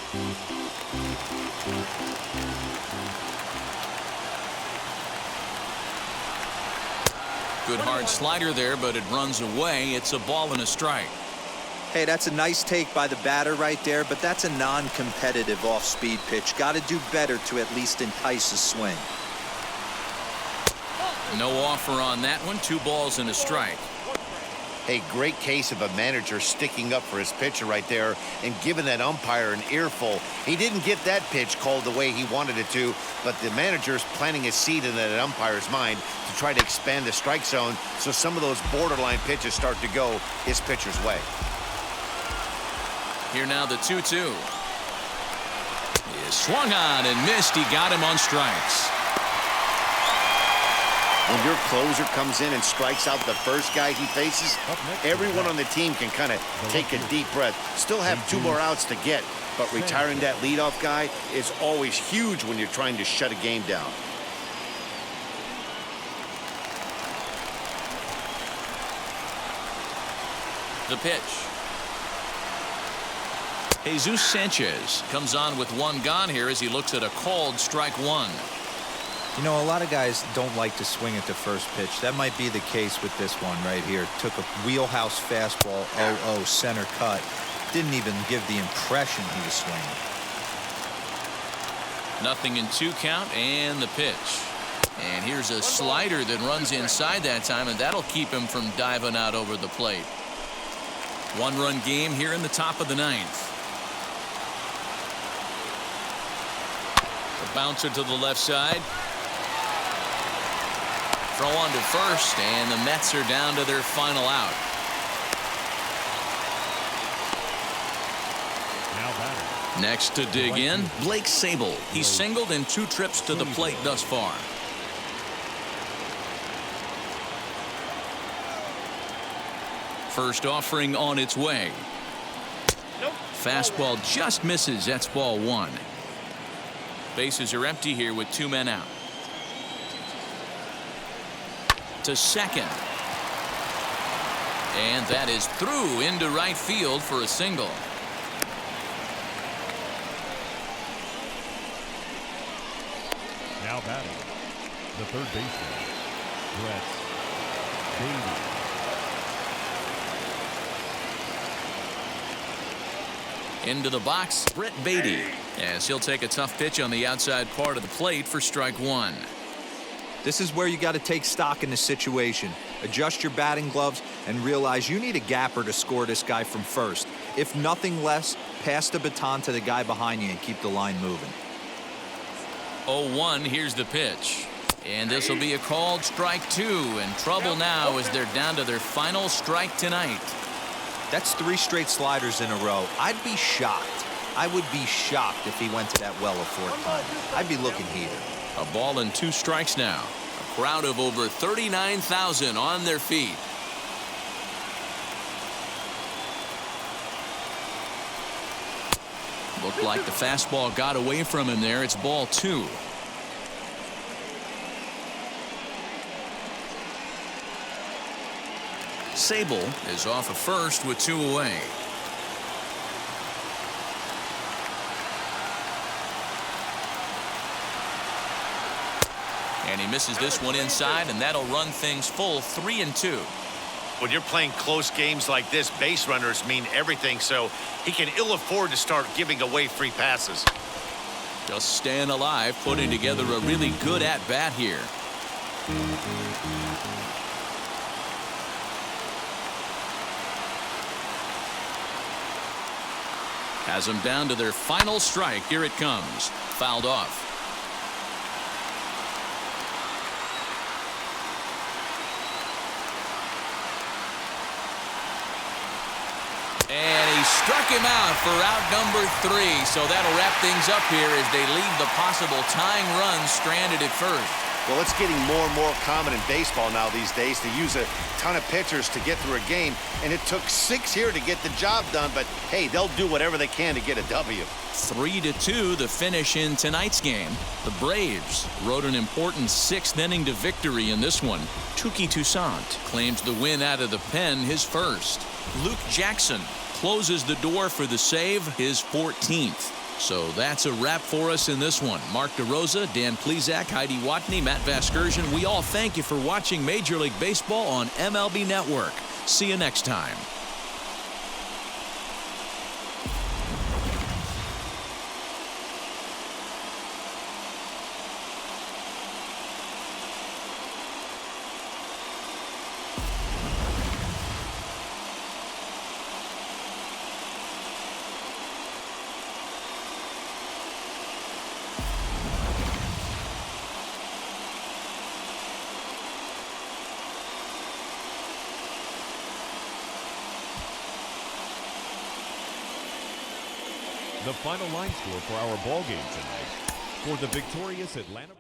Good hard slider there, but it runs away. It's a ball and a strike. Hey, that's a nice take by the batter right there, but that's a non-competitive off-speed pitch. Got to do better to at least entice a swing. No offer on that one. 2 balls and a strike. A great case of a manager sticking up for his pitcher right there and giving that umpire an earful. He didn't get that pitch called the way he wanted it to, but the manager's planting a seed in that umpire's mind to try to expand the strike zone so some of those borderline pitches start to go his pitcher's way. Here now the 2-2. He is swung on and missed. He got him on strikes. When your closer comes in and strikes out the first guy he faces, everyone on the team can kind of take a deep breath. Still have 2 more outs to get, but retiring that leadoff guy is always huge when you're trying to shut a game down. The pitch. Jesus Sanchez comes on with 1 gone here as he looks at a called strike 1. You know, a lot of guys don't like to swing at the first pitch. That might be the case with this one right here. Took a wheelhouse fastball, 0-0 center cut. Didn't even give the impression he was swinging. Nothing in 2 count, and the pitch. And here's a slider that runs inside that time, and that'll keep him from diving out over the plate. 1-run game here in the top of the 9th. The bouncer to the left side. Throw on to first, and the Mets are down to their final out. Now batting. Next to dig in, Blake Sabol. He's singled in 2 trips to the plate thus far. First offering on its way. Fastball just misses. That's ball 1. Bases are empty here with 2 men out. To second. And that is through into right field for a single. Now batting. The third baseman, Brett Baty. Into the box, Brett Baty, as he'll take a tough pitch on the outside part of the plate for strike 1. This is where you got to take stock in the situation. Adjust your batting gloves and realize you need a gapper to score this guy from first. If nothing less, pass the baton to the guy behind you and keep the line moving. 0-1, here's the pitch. And this will be a called strike 2, and trouble now as they're down to their final strike tonight. That's 3 straight sliders in a row. I'd be shocked. I would be shocked if he went to that well a 4th time. I'd be looking heated. A ball and 2 strikes now. A crowd of over 39,000 on their feet. Looked like the fastball got away from him there. It's ball 2. Sabol is off of first with 2 away. And he misses this one inside, and that'll run things full 3-2. When you're playing close games like this, base runners mean everything, so he can ill afford to start giving away free passes. Just staying alive, putting together a really good at-bat here. Has them down to their final strike. Here it comes. Fouled off. And he struck him out for out number 3. So that'll wrap things up here as they leave the possible tying run stranded at first. Well, it's getting more and more common in baseball now these days to use a ton of pitchers to get through a game, and it took 6 here to get the job done, but hey, they'll do whatever they can to get a W. 3-2 the finish in tonight's game. The Braves rode an important 6th inning to victory in this one. Touki Toussaint claims the win out of the pen, his first. Luke Jackson closes the door for the save, his 14th. So that's a wrap for us in this one. Mark DeRosa, Dan Plesac, Heidi Watney, Matt Vasgersian. We all thank you for watching Major League Baseball on MLB Network. See you next time. The final line score for our ball game tonight. For the victorious Atlanta...